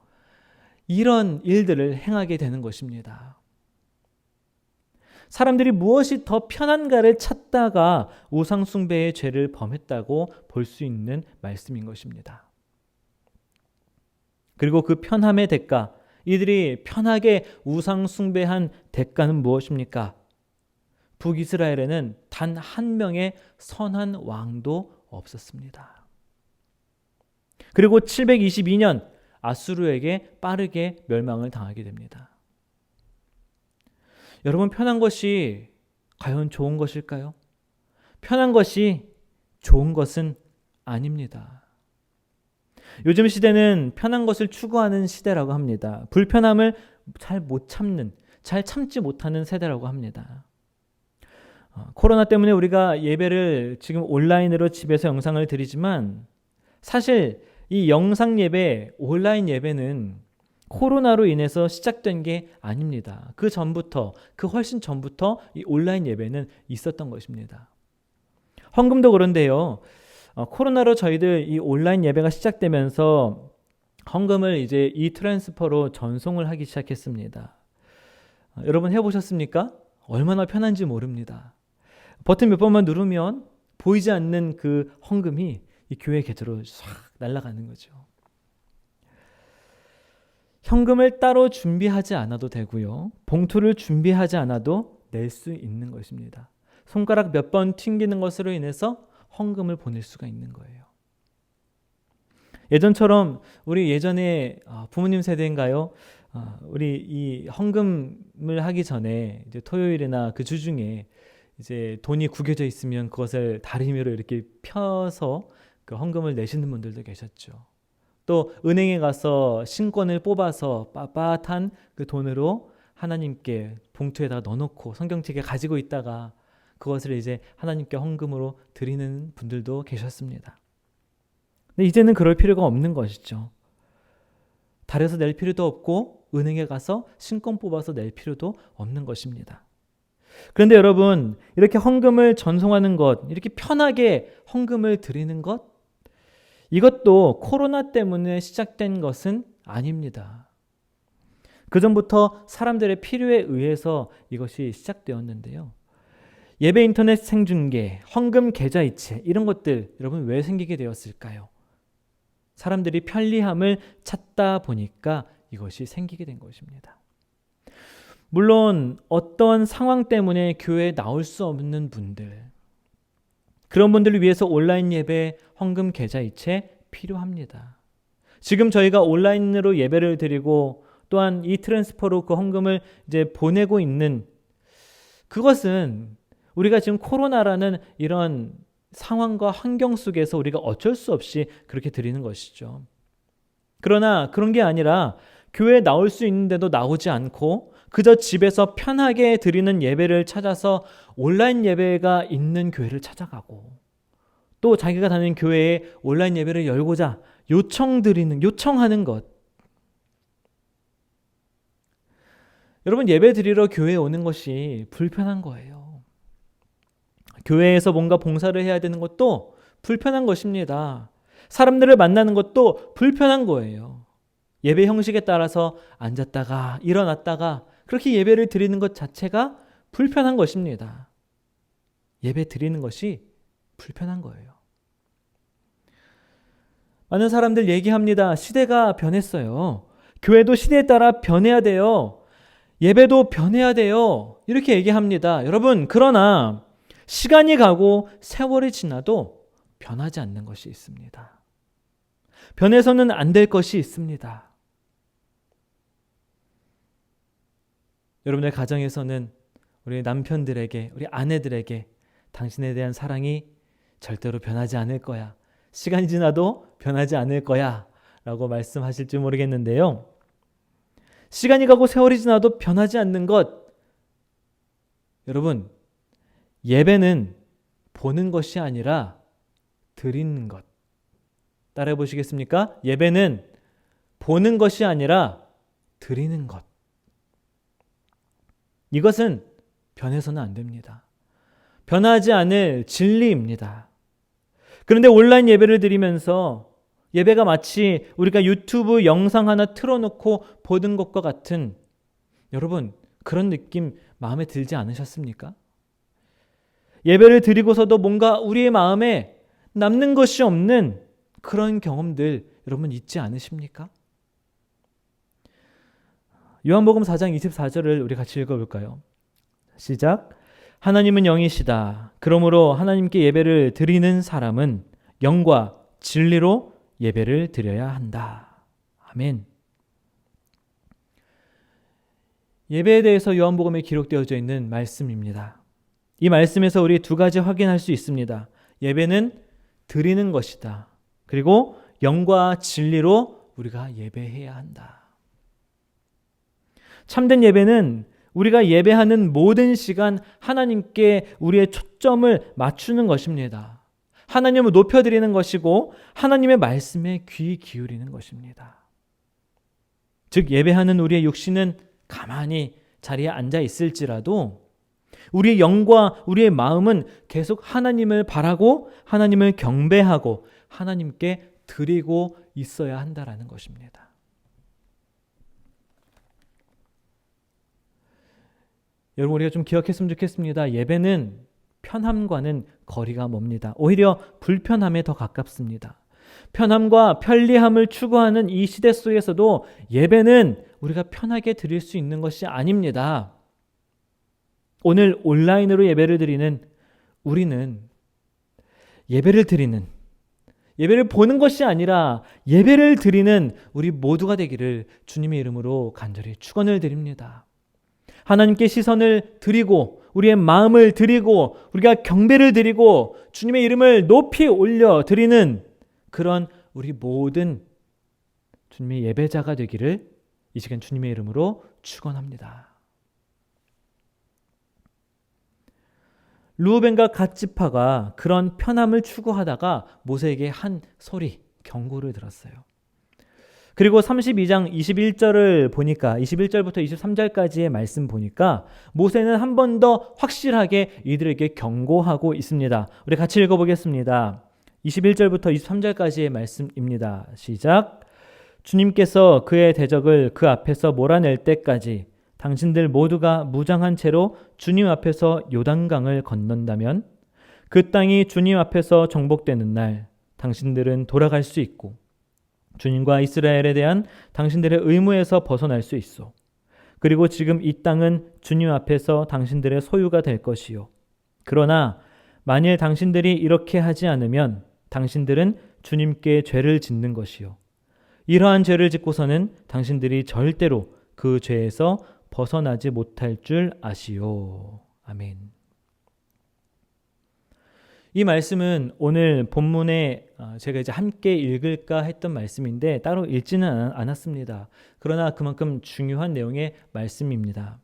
이런 일들을 행하게 되는 것입니다. 사람들이 무엇이 더 편한가를 찾다가 우상숭배의 죄를 범했다고 볼 수 있는 말씀인 것입니다. 그리고 그 편함의 대가, 이들이 편하게 우상숭배한 대가는 무엇입니까? 북이스라엘에는 단 한 명의 선한 왕도 없었습니다. 그리고 722년 아수르에게 빠르게 멸망을 당하게 됩니다. 여러분, 편한 것이 과연 좋은 것일까요? 편한 것이 좋은 것은 아닙니다. 요즘 시대는 편한 것을 추구하는 시대라고 합니다. 불편함을 잘 못 참는, 잘 참지 못하는 세대라고 합니다. 코로나 때문에 우리가 예배를 지금 온라인으로 집에서 영상을 드리지만 사실 이 영상 예배, 온라인 예배는 코로나로 인해서 시작된 게 아닙니다. 그 전부터, 그 훨씬 전부터 이 온라인 예배는 있었던 것입니다. 헌금도 그런데요. 코로나로 저희들 이 온라인 예배가 시작되면서 헌금을 이제 이 트랜스퍼로 전송을 하기 시작했습니다. 여러분 해보셨습니까? 얼마나 편한지 모릅니다. 버튼 몇 번만 누르면 보이지 않는 그 헌금이 이 교회 계좌로 싹 날아가는 거죠. 현금을 따로 준비하지 않아도 되고요. 봉투를 준비하지 않아도 낼 수 있는 것입니다. 손가락 몇 번 튕기는 것으로 인해서 헌금을 보낼 수가 있는 거예요. 예전처럼 우리 예전에 부모님 세대인가요? 우리 이 헌금을 하기 전에 이제 토요일이나 그 주중에 이제 돈이 구겨져 있으면 그것을 다리미로 이렇게 펴서 그 헌금을 내시는 분들도 계셨죠. 또 은행에 가서 신권을 뽑아서 빳빳한 그 돈으로 하나님께 봉투에다 넣어놓고 성경책에 가지고 있다가 그것을 이제 하나님께 헌금으로 드리는 분들도 계셨습니다. 근데 이제는 그럴 필요가 없는 것이죠. 달에서 낼 필요도 없고 은행에 가서 신권 뽑아서 낼 필요도 없는 것입니다. 그런데 여러분, 이렇게 헌금을 전송하는 것, 이렇게 편하게 헌금을 드리는 것, 이것도 코로나 때문에 시작된 것은 아닙니다. 그전부터 사람들의 필요에 의해서 이것이 시작되었는데요. 예배 인터넷 생중계, 헌금 계좌이체 이런 것들 여러분 왜 생기게 되었을까요? 사람들이 편리함을 찾다 보니까 이것이 생기게 된 것입니다. 물론 어떤 상황 때문에 교회에 나올 수 없는 분들, 그런 분들을 위해서 온라인 예배, 헌금 계좌이체 필요합니다. 지금 저희가 온라인으로 예배를 드리고 또한 이 트랜스퍼로 그 헌금을 이제 보내고 있는 그것은 우리가 지금 코로나라는 이런 상황과 환경 속에서 우리가 어쩔 수 없이 그렇게 드리는 것이죠. 그러나 그런 게 아니라 교회에 나올 수 있는데도 나오지 않고 그저 집에서 편하게 드리는 예배를 찾아서 온라인 예배가 있는 교회를 찾아가고 또 자기가 다니는 교회에 온라인 예배를 열고자 요청하는 것. 여러분, 예배 드리러 교회에 오는 것이 불편한 거예요. 교회에서 뭔가 봉사를 해야 되는 것도 불편한 것입니다. 사람들을 만나는 것도 불편한 거예요. 예배 형식에 따라서 앉았다가 일어났다가 그렇게 예배를 드리는 것 자체가 불편한 것입니다. 예배 드리는 것이 불편한 거예요. 많은 사람들 얘기합니다. 시대가 변했어요. 교회도 시대에 따라 변해야 돼요. 예배도 변해야 돼요. 이렇게 얘기합니다. 여러분, 그러나 시간이 가고 세월이 지나도 변하지 않는 것이 있습니다. 변해서는 안 될 것이 있습니다. 여러분의 가정에서는 우리 남편들에게, 우리 아내들에게 당신에 대한 사랑이 절대로 변하지 않을 거야. 시간이 지나도 변하지 않을 거야. 라고 말씀하실지 모르겠는데요. 시간이 가고 세월이 지나도 변하지 않는 것. 여러분, 예배는 보는 것이 아니라 드리는 것. 따라해 보시겠습니까? 예배는 보는 것이 아니라 드리는 것. 이것은 변해서는 안 됩니다. 변하지 않을 진리입니다. 그런데 온라인 예배를 드리면서 예배가 마치 우리가 유튜브 영상 하나 틀어놓고 보는 것과 같은 여러분 그런 느낌 마음에 들지 않으셨습니까? 예배를 드리고서도 뭔가 우리의 마음에 남는 것이 없는 그런 경험들 여러분 있지 않으십니까? 요한복음 4장 24절을 우리 같이 읽어볼까요? 시작. 하나님은 영이시다. 그러므로 하나님께 예배를 드리는 사람은 영과 진리로 예배를 드려야 한다. 아멘. 예배에 대해서 요한복음에 기록되어져 있는 말씀입니다. 이 말씀에서 우리 두 가지 확인할 수 있습니다. 예배는 드리는 것이다. 그리고 영과 진리로 우리가 예배해야 한다. 참된 예배는 우리가 예배하는 모든 시간 하나님께 우리의 초점을 맞추는 것입니다. 하나님을 높여드리는 것이고 하나님의 말씀에 귀 기울이는 것입니다. 즉 예배하는 우리의 육신은 가만히 자리에 앉아 있을지라도 우리의 영과 우리의 마음은 계속 하나님을 바라고 하나님을 경배하고 하나님께 드리고 있어야 한다라는 것입니다. 여러분 우리가 좀 기억했으면 좋겠습니다. 예배는 편함과는 거리가 멉니다. 오히려 불편함에 더 가깝습니다. 편함과 편리함을 추구하는 이 시대 속에서도 예배는 우리가 편하게 드릴 수 있는 것이 아닙니다. 오늘 온라인으로 예배를 드리는 우리는 예배를 보는 것이 아니라 예배를 드리는 우리 모두가 되기를 주님의 이름으로 간절히 축원을 드립니다. 하나님께 시선을 드리고 우리의 마음을 드리고 우리가 경배를 드리고 주님의 이름을 높이 올려 드리는 그런 우리 모든 주님의 예배자가 되기를 이 시간 주님의 이름으로 축원합니다. 르우벤과 갓지파가 그런 편함을 추구하다가 모세에게 한 소리, 경고를 들었어요. 그리고 32장 21절을 보니까 21절부터 23절까지의 말씀 보니까 모세는 한 번 더 확실하게 이들에게 경고하고 있습니다. 우리 같이 읽어보겠습니다. 21절부터 23절까지의 말씀입니다. 시작. 주님께서 그의 대적을 그 앞에서 몰아낼 때까지 당신들 모두가 무장한 채로 주님 앞에서 요단강을 건넌다면 그 땅이 주님 앞에서 정복되는 날 당신들은 돌아갈 수 있고 주님과 이스라엘에 대한 당신들의 의무에서 벗어날 수 있어. 그리고 지금 이 땅은 주님 앞에서 당신들의 소유가 될 것이요. 그러나 만일 당신들이 이렇게 하지 않으면 당신들은 주님께 죄를 짓는 것이요. 이러한 죄를 짓고서는 당신들이 절대로 그 죄에서 벗어나지 못할 줄 아시오. 아멘. 이 말씀은 오늘 본문에 제가 이제 함께 읽을까 했던 말씀인데 따로 읽지는 않았습니다. 그러나 그만큼 중요한 내용의 말씀입니다.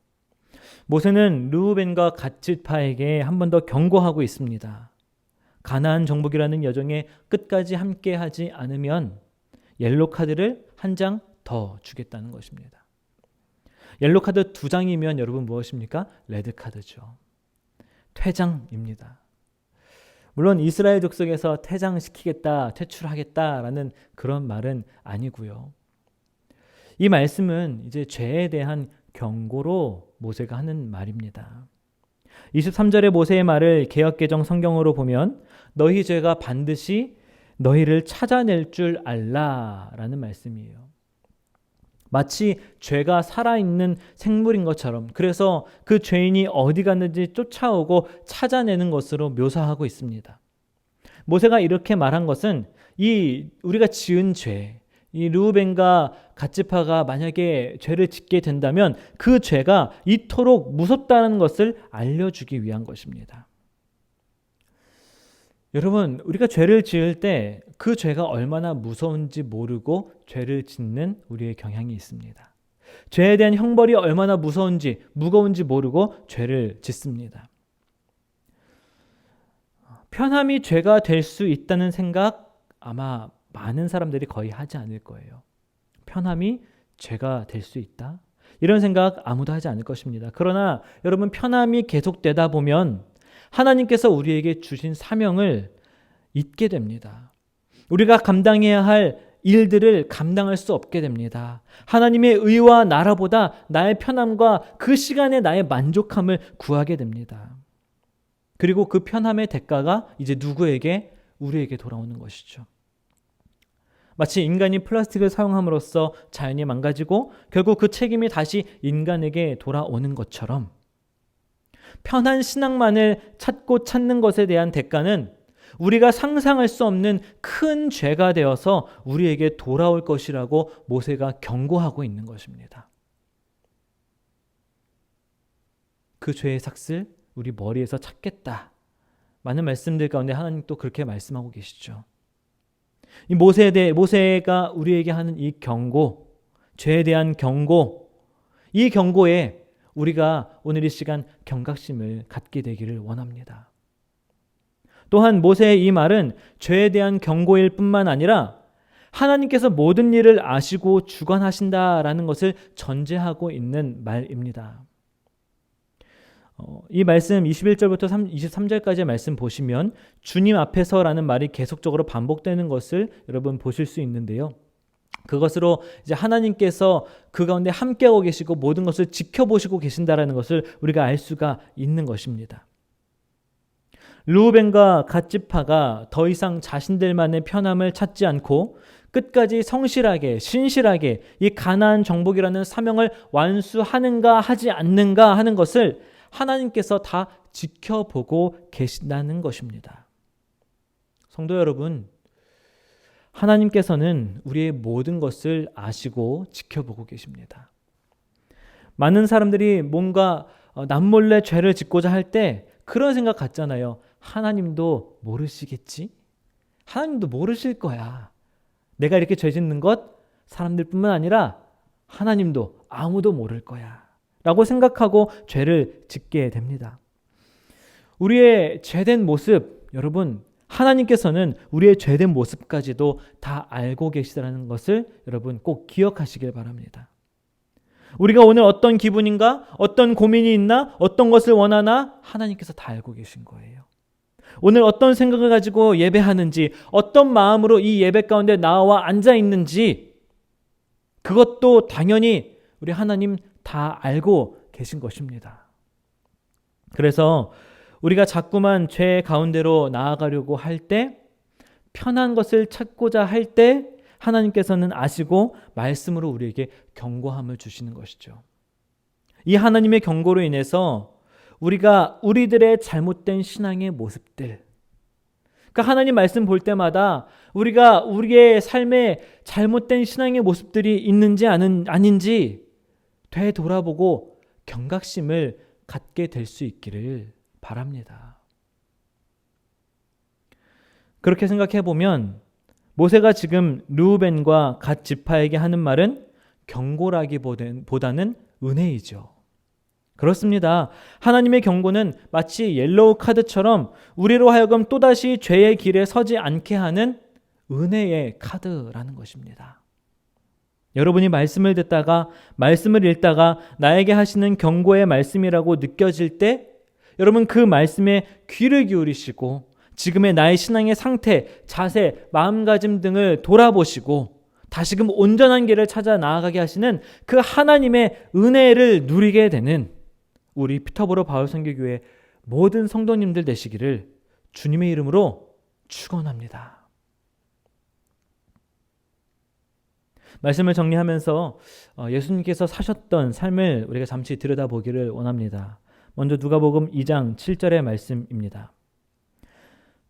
모세는 르우벤과 갓지파에게 한 번 더 경고하고 있습니다. 가나안 정복이라는 여정에 끝까지 함께 하지 않으면 옐로 카드를 한 장 더 주겠다는 것입니다. 옐로 카드 2장이면 여러분 무엇입니까? 레드 카드죠. 퇴장입니다. 물론 이스라엘 족속에서 퇴장시키겠다, 퇴출하겠다라는 그런 말은 아니고요. 이 말씀은 이제 죄에 대한 경고로 모세가 하는 말입니다. 23절의 모세의 말을 개역개정 성경으로 보면 너희 죄가 반드시 너희를 찾아낼 줄 알라라는 말씀이에요. 마치 죄가 살아있는 생물인 것처럼 그래서 그 죄인이 어디 갔는지 쫓아오고 찾아내는 것으로 묘사하고 있습니다. 모세가 이렇게 말한 것은 이 우리가 지은 죄, 이 르우벤과 갓지파가 만약에 죄를 짓게 된다면 그 죄가 이토록 무섭다는 것을 알려주기 위한 것입니다. 여러분, 우리가 죄를 지을 때 그 죄가 얼마나 무서운지 모르고 죄를 짓는 우리의 경향이 있습니다. 죄에 대한 형벌이 얼마나 무서운지, 무거운지 모르고 죄를 짓습니다. 편함이 죄가 될 수 있다는 생각 아마 많은 사람들이 거의 하지 않을 거예요. 편함이 죄가 될 수 있다? 이런 생각 아무도 하지 않을 것입니다. 그러나 여러분, 편함이 계속되다 보면 하나님께서 우리에게 주신 사명을 잊게 됩니다. 우리가 감당해야 할 일들을 감당할 수 없게 됩니다. 하나님의 의와 나라보다 나의 편함과 그 시간에 나의 만족함을 구하게 됩니다. 그리고 그 편함의 대가가 이제 누구에게? 우리에게 돌아오는 것이죠. 마치 인간이 플라스틱을 사용함으로써 자연이 망가지고 결국 그 책임이 다시 인간에게 돌아오는 것처럼 편한 신앙만을 찾고 찾는 것에 대한 대가는 우리가 상상할 수 없는 큰 죄가 되어서 우리에게 돌아올 것이라고 모세가 경고하고 있는 것입니다. 그 죄의 삭슬 우리 머리에서 찾겠다. 많은 말씀들 가운데 하나님 또 그렇게 말씀하고 계시죠. 이 모세가 우리에게 하는 이 경고, 죄에 대한 경고, 이 경고에 우리가 오늘 이 시간 경각심을 갖게 되기를 원합니다. 또한 모세의 이 말은 죄에 대한 경고일 뿐만 아니라 하나님께서 모든 일을 아시고 주관하신다라는 것을 전제하고 있는 말입니다. 이 말씀 21절부터 23절까지의 말씀 보시면 주님 앞에서라는 말이 계속적으로 반복되는 것을 여러분 보실 수 있는데요. 그것으로 이제 하나님께서 그 가운데 함께하고 계시고 모든 것을 지켜보시고 계신다라는 것을 우리가 알 수가 있는 것입니다. 르우벤과 갓 지파가 더 이상 자신들만의 편함을 찾지 않고 끝까지 성실하게 신실하게 이 가나안 정복이라는 사명을 완수하는가 하지 않는가 하는 것을 하나님께서 다 지켜보고 계신다는 것입니다. 성도 여러분, 하나님께서는 우리의 모든 것을 아시고 지켜보고 계십니다. 많은 사람들이 뭔가 남몰래 죄를 짓고자 할 때 그런 생각 갖잖아요. 하나님도 모르시겠지? 하나님도 모르실 거야. 내가 이렇게 죄 짓는 것 사람들뿐만 아니라 하나님도 아무도 모를 거야 라고 생각하고 죄를 짓게 됩니다. 우리의 죄된 모습, 여러분, 하나님께서는 우리의 죄된 모습까지도 다 알고 계시다는 것을 여러분 꼭 기억하시길 바랍니다. 우리가 오늘 어떤 기분인가, 어떤 고민이 있나, 어떤 것을 원하나 하나님께서 다 알고 계신 거예요. 오늘 어떤 생각을 가지고 예배하는지, 어떤 마음으로 이 예배 가운데 나와 앉아 있는지 그것도 당연히 우리 하나님 다 알고 계신 것입니다. 그래서 우리가 자꾸만 죄 가운데로 나아가려고 할 때, 편한 것을 찾고자 할 때 하나님께서는 아시고 말씀으로 우리에게 경고함을 주시는 것이죠. 이 하나님의 경고로 인해서 우리가 우리들의 잘못된 신앙의 모습들, 그러니까 하나님 말씀 볼 때마다 우리가 우리의 삶에 잘못된 신앙의 모습들이 있는지 아닌지 되돌아보고 경각심을 갖게 될 수 있기를 바랍니다. 그렇게 생각해 보면 모세가 지금 르우벤과 갓 지파에게 하는 말은 경고라기보다는 은혜이죠. 그렇습니다. 하나님의 경고는 마치 옐로우 카드처럼 우리로 하여금 또다시 죄의 길에 서지 않게 하는 은혜의 카드라는 것입니다. 여러분이 말씀을 듣다가 말씀을 읽다가 나에게 하시는 경고의 말씀이라고 느껴질 때 여러분 그 말씀에 귀를 기울이시고 지금의 나의 신앙의 상태, 자세, 마음가짐 등을 돌아보시고 다시금 온전한 길을 찾아 나아가게 하시는 그 하나님의 은혜를 누리게 되는 우리 피터보로 바울선교교회 모든 성도님들 되시기를 주님의 이름으로 축원합니다. 말씀을 정리하면서 예수님께서 사셨던 삶을 우리가 잠시 들여다보기를 원합니다. 먼저 누가복음 2장 7절의 말씀입니다.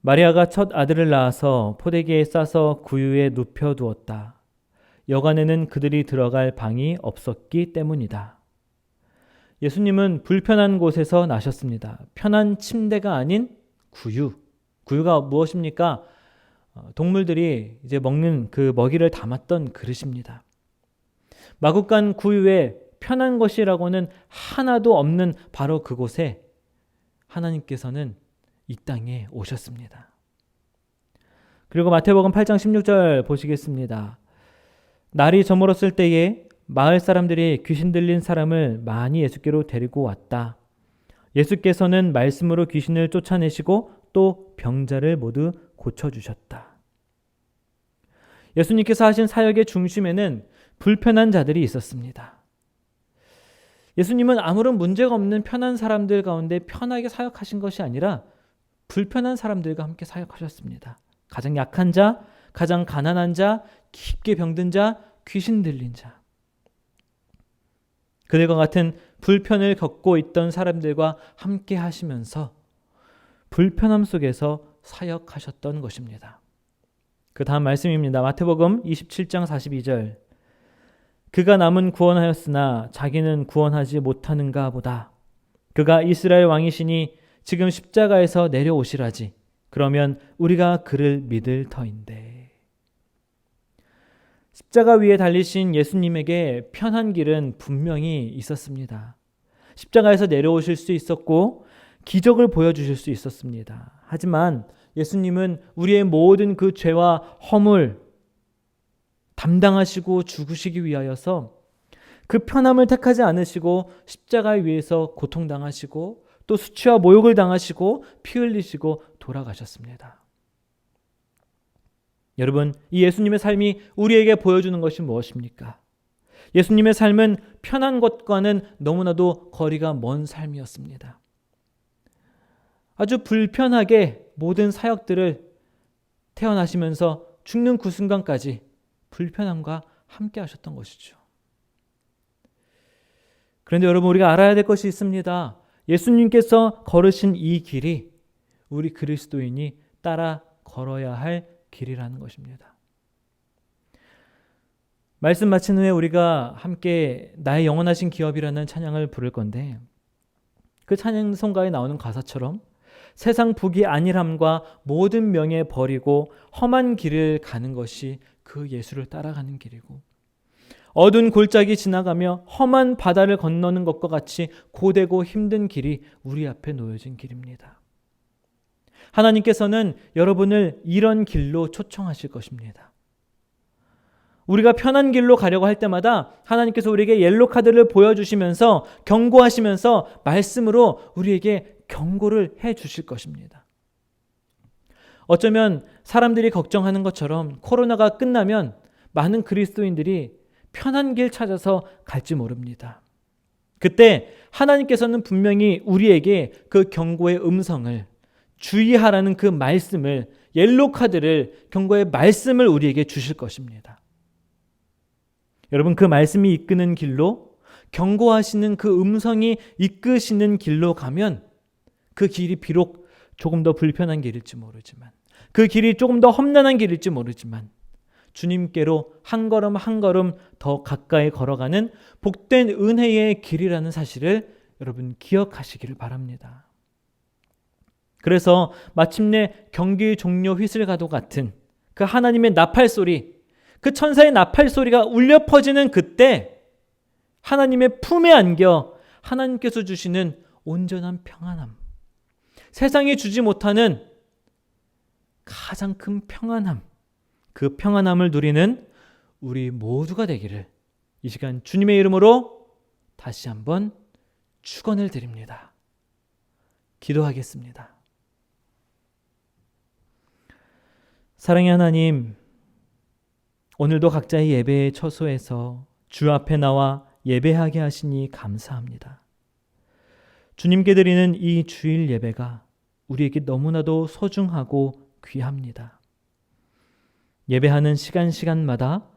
마리아가 첫 아들을 낳아서 포대기에 싸서 구유에 눕혀두었다. 여간에는 그들이 들어갈 방이 없었기 때문이다. 예수님은 불편한 곳에서 나셨습니다. 편한 침대가 아닌 구유. 구유가 무엇입니까? 동물들이 이제 먹는 그 먹이를 담았던 그릇입니다. 마구간 구유에 편한 것이라고는 하나도 없는 바로 그곳에 하나님께서는 이 땅에 오셨습니다. 그리고 마태복음 8장 16절 보시겠습니다. 날이 저물었을 때에 마을 사람들이 귀신 들린 사람을 많이 예수께로 데리고 왔다. 예수께서는 말씀으로 귀신을 쫓아내시고 또 병자를 모두 고쳐주셨다. 예수님께서 하신 사역의 중심에는 불편한 자들이 있었습니다. 예수님은 아무런 문제가 없는 편한 사람들 가운데 편하게 사역하신 것이 아니라 불편한 사람들과 함께 사역하셨습니다. 가장 약한 자, 가장 가난한 자, 깊게 병든 자, 귀신 들린 자. 그들과 같은 불편을 겪고 있던 사람들과 함께 하시면서 불편함 속에서 사역하셨던 것입니다. 그 다음 말씀입니다. 마태복음 27장 42절. 그가 남은 구원하였으나 자기는 구원하지 못하는가 보다. 그가 이스라엘 왕이시니 지금 십자가에서 내려오시라지. 그러면 우리가 그를 믿을 터인데. 십자가 위에 달리신 예수님에게 편한 길은 분명히 있었습니다. 십자가에서 내려오실 수 있었고 기적을 보여주실 수 있었습니다. 하지만 예수님은 우리의 모든 그 죄와 허물 담당하시고 죽으시기 위하여서 그 편함을 택하지 않으시고 십자가 위에서 고통당하시고 또 수치와 모욕을 당하시고 피 흘리시고 돌아가셨습니다. 여러분, 이 예수님의 삶이 우리에게 보여주는 것이 무엇입니까? 예수님의 삶은 편한 것과는 너무나도 거리가 먼 삶이었습니다. 아주 불편하게 모든 사역들을 태어나시면서 죽는 그 순간까지 불편함과 함께 하셨던 것이죠. 그런데 여러분, 우리가 알아야 될 것이 있습니다. 예수님께서 걸으신 이 길이 우리 그리스도인이 따라 걸어야 할 길이라는 것입니다. 말씀 마친 후에 우리가 함께 나의 영원하신 기업이라는 찬양을 부를 건데, 그 찬양송가에 나오는 가사처럼 세상 부귀 안일함과 모든 명예 버리고 험한 길을 가는 것이 그 예수를 따라가는 길이고, 어두운 골짜기 지나가며 험한 바다를 건너는 것과 같이 고되고 힘든 길이 우리 앞에 놓여진 길입니다. 하나님께서는 여러분을 이런 길로 초청하실 것입니다. 우리가 편한 길로 가려고 할 때마다 하나님께서 우리에게 옐로 카드를 보여주시면서 경고하시면서 말씀으로 우리에게 경고를 해 주실 것입니다. 어쩌면 사람들이 걱정하는 것처럼 코로나가 끝나면 많은 그리스도인들이 편한 길 찾아서 갈지 모릅니다. 그때 하나님께서는 분명히 우리에게 그 경고의 음성을, 주의하라는 그 말씀을, 옐로 카드를, 경고의 말씀을 우리에게 주실 것입니다. 여러분, 그 말씀이 이끄는 길로, 경고하시는 그 음성이 이끄시는 길로 가면 그 길이 비록 조금 더 불편한 길일지 모르지만, 그 길이 조금 더 험난한 길일지 모르지만 주님께로 한 걸음 한 걸음 더 가까이 걸어가는 복된 은혜의 길이라는 사실을 여러분 기억하시기를 바랍니다. 그래서 마침내 경기 종료 휘슬과도 같은 그 하나님의 나팔 소리, 그 천사의 나팔 소리가 울려 퍼지는 그때 하나님의 품에 안겨 하나님께서 주시는 온전한 평안함, 세상이 주지 못하는 가장 큰 평안함, 그 평안함을 누리는 우리 모두가 되기를 이 시간 주님의 이름으로 다시 한번 축원을 드립니다. 기도하겠습니다. 사랑의 하나님, 오늘도 각자의 예배의 처소에서 주 앞에 나와 예배하게 하시니 감사합니다. 주님께 드리는 이 주일 예배가 우리에게 너무나도 소중하고 귀합니다. 예배하는 시간마다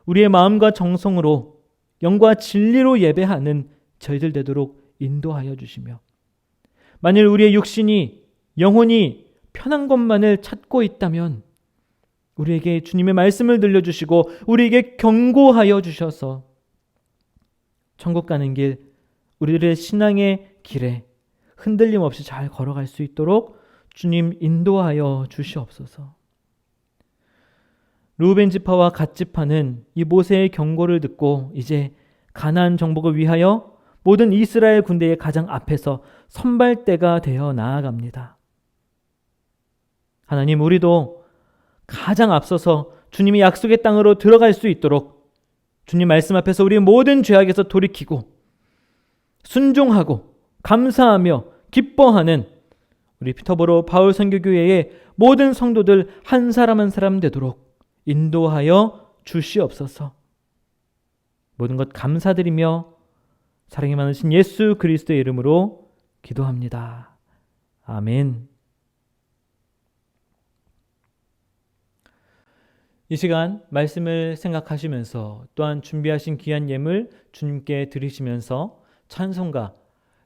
우리의 마음과 정성으로 영과 진리로 예배하는 저희들 되도록 인도하여 주시며, 만일 우리의 육신이, 영혼이 편한 것만을 찾고 있다면 우리에게 주님의 말씀을 들려주시고 우리에게 경고하여 주셔서 천국 가는 길, 우리들의 신앙의 길에 흔들림 없이 잘 걸어갈 수 있도록 주님 인도하여 주시옵소서. 르우벤 지파와 갓 지파는 이 모세의 경고를 듣고 이제 가나안 정복을 위하여 모든 이스라엘 군대의 가장 앞에서 선발대가 되어 나아갑니다. 하나님, 우리도 가장 앞서서 주님이 약속의 땅으로 들어갈 수 있도록 주님 말씀 앞에서 우리 모든 죄악에서 돌이키고 순종하고 감사하며 기뻐하는 우리 피터보로 바울 선교교회의 모든 성도들 한 사람 한 사람 되도록 인도하여 주시옵소서. 모든 것 감사드리며 사랑이 많으신 예수 그리스도의 이름으로 기도합니다. 아멘. 이 시간 말씀을 생각하시면서 또한 준비하신 귀한 예물 주님께 드리시면서 찬송가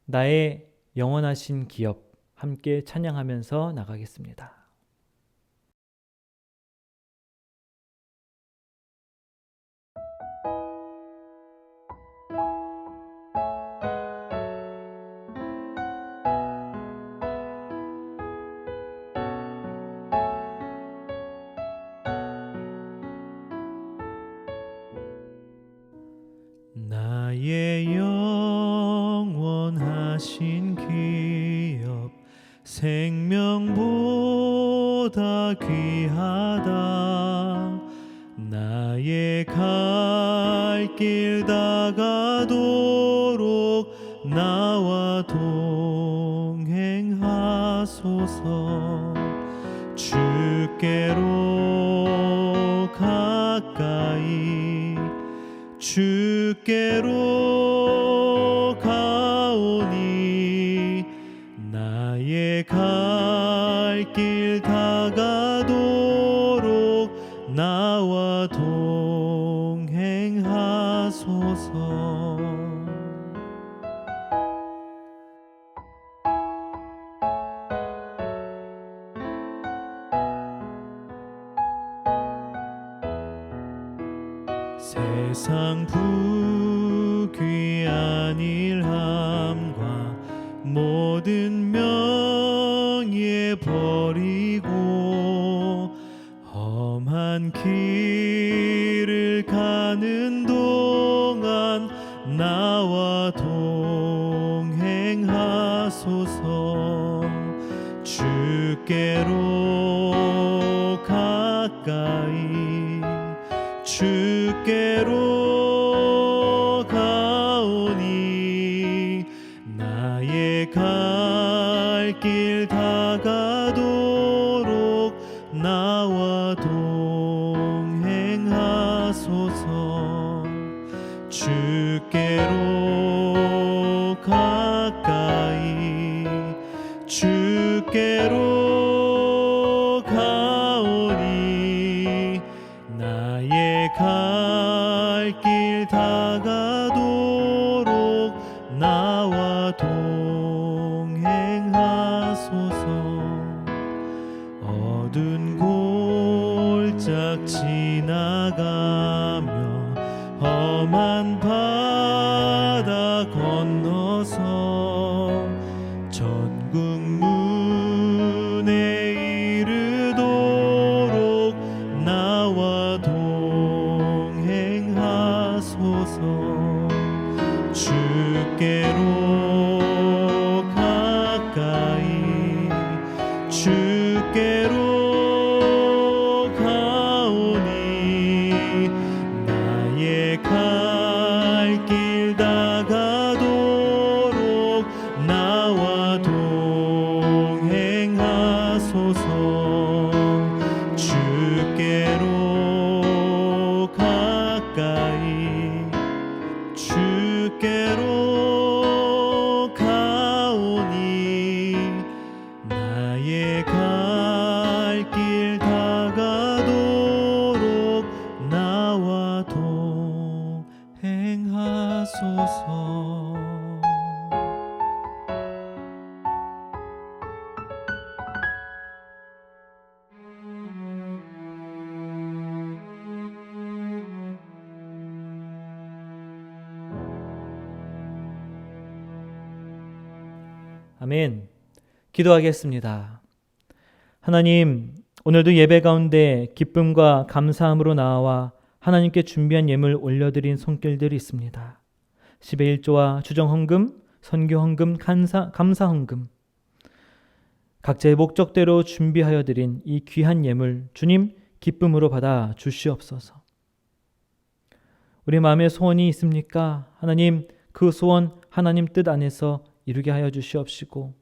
나의 영원하신 기업 함께 찬양하면서 나가겠습니다. 나의 영원하신 기업 생명보다 귀하다. 나의 갈 길 다가도록 나와 동행하소서. 주께로 가까이 주께로 가오니 나의 갈 길 다가도록 나와 동행하소서. 세상 부귀한 일함과 모든 명예 버리고 험한 길을 가는 동안 나와 동행하소서. 주께로 가까이 주께로 가오니 나의 갈 길 다가도록 나와 동행하소서. 주께로 가까이 주께로 가오니 나의 갈 길 다가도록 나와 동행하소서. 어두운 골짝 지나가며 험한 바다 건너서 전국 문에 이르도록 나와 동행하소서. 주께로 가까이 주께로 가오니 나의 갈 길 다가도록 나와 동행하소서. 주께로 가까이 주께로 가오니 나의 갈 길 다가도록 나와 동행하소서. 아멘. 기도하겠습니다. 하나님, 오늘도 예배 가운데 기쁨과 감사함으로 나와 하나님께 준비한 예물 올려드린 손길들이 있습니다. 10의 1조와 주정헌금, 선교헌금, 감사헌금, 각자의 목적대로 준비하여 드린 이 귀한 예물 주님 기쁨으로 받아 주시옵소서. 우리 마음에 소원이 있습니까? 하나님, 그 소원 하나님 뜻 안에서 이루게 하여 주시옵시고,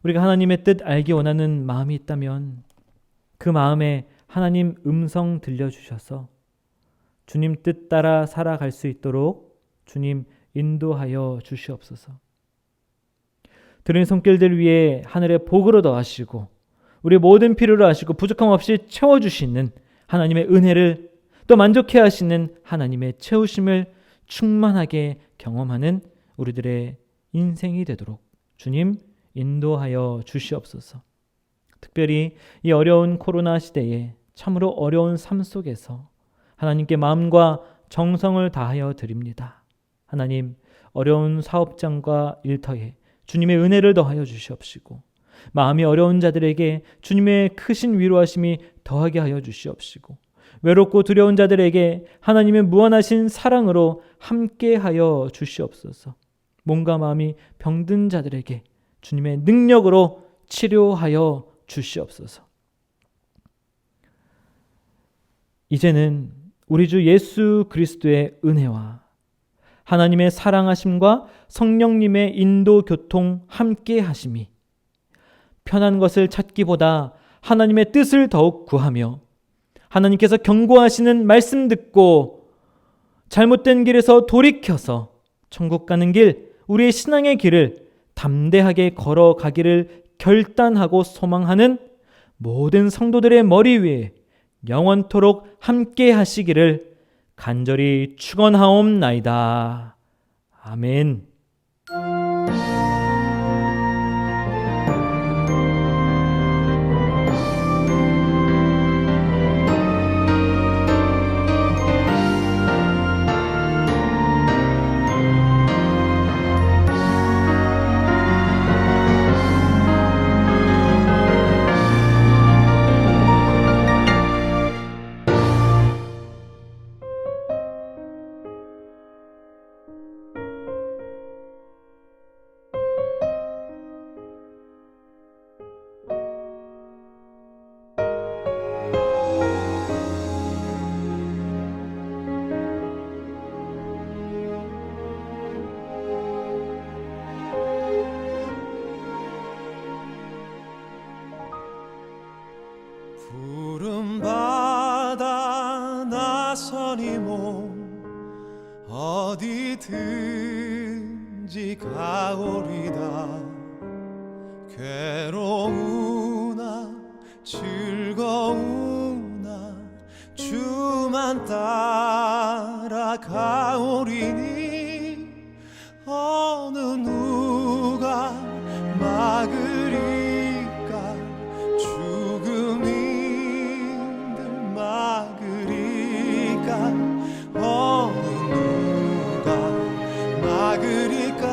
우리가 하나님의 뜻 알기 원하는 마음이 있다면 그 마음에 하나님 음성 들려주셔서 주님 뜻 따라 살아갈 수 있도록 주님 인도하여 주시옵소서. 드린 손길들 위에 하늘의 복으로 더하시고 우리 모든 필요를 아시고 부족함 없이 채워주시는 하나님의 은혜를 또 만족해 하시는 하나님의 채우심을 충만하게 경험하는 우리들의 인생이 되도록 주님 인도하여 주시옵소서. 특별히 이 어려운 코로나 시대에 참으로 어려운 삶 속에서 하나님께 마음과 정성을 다하여 드립니다. 하나님, 어려운 사업장과 일터에 주님의 은혜를 더하여 주시옵시고 마음이 어려운 자들에게 주님의 크신 위로하심이 더하게 하여 주시옵시고 외롭고 두려운 자들에게 하나님의 무한하신 사랑으로 함께하여 주시옵소서. 몸과 마음이 병든 자들에게 주님의 능력으로 치료하여 주시옵소서. 이제는 우리 주 예수 그리스도의 은혜와 하나님의 사랑하심과 성령님의 인도 교통 함께 하심이 편한 것을 찾기보다 하나님의 뜻을 더욱 구하며 하나님께서 경고하시는 말씀 듣고 잘못된 길에서 돌이켜서 천국 가는 길, 우리의 신앙의 길을 담대하게 걸어가기를 결단하고 소망하는 모든 성도들의 머리 위에 영원토록 함께 하시기를 간절히 축원하옵나이다. 아멘. 푸른 바다 나서니 몸 어디든지 가오리다. 괴로우나 즐거우나 주만 따라가오리니 어느 누가 막으리까. 죽음이 막으리까. 어느 누가 막으리까.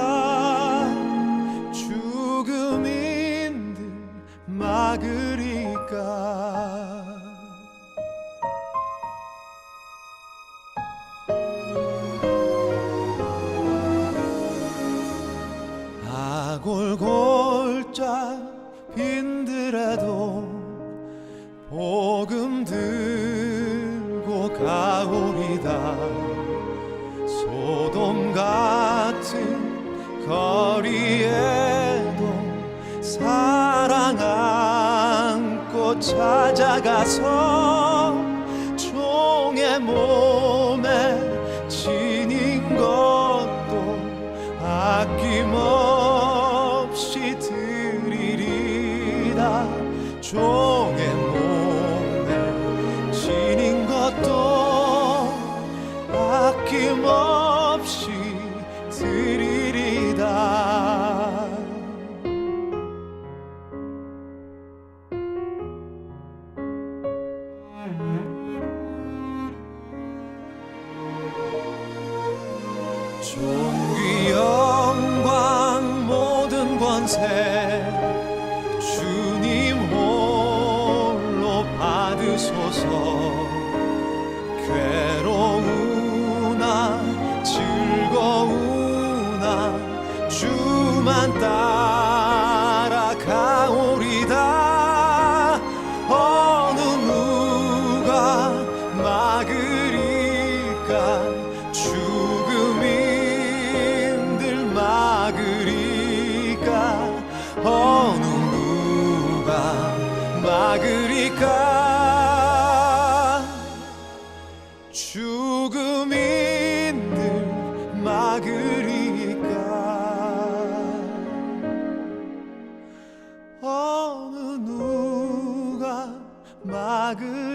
죽음인들 막으리까. 아골골짝 빈들에도 복음 들고 가오리다. 소돔 같은 거리에도 사랑 안고 찾아가서 종의 몸에 지닌 것도 아낌없이 드리리라. 종의 몸에 지닌 것도 아낌없이 드리리다. 존귀 영광 모든 권세 주님 홀로 받으소서. 괴로우나 즐거우나 주만 따라가오리다. 어느 누가 막으리까. 죽음인들 막으리까. 어느 누가 막으리까. 누가 막을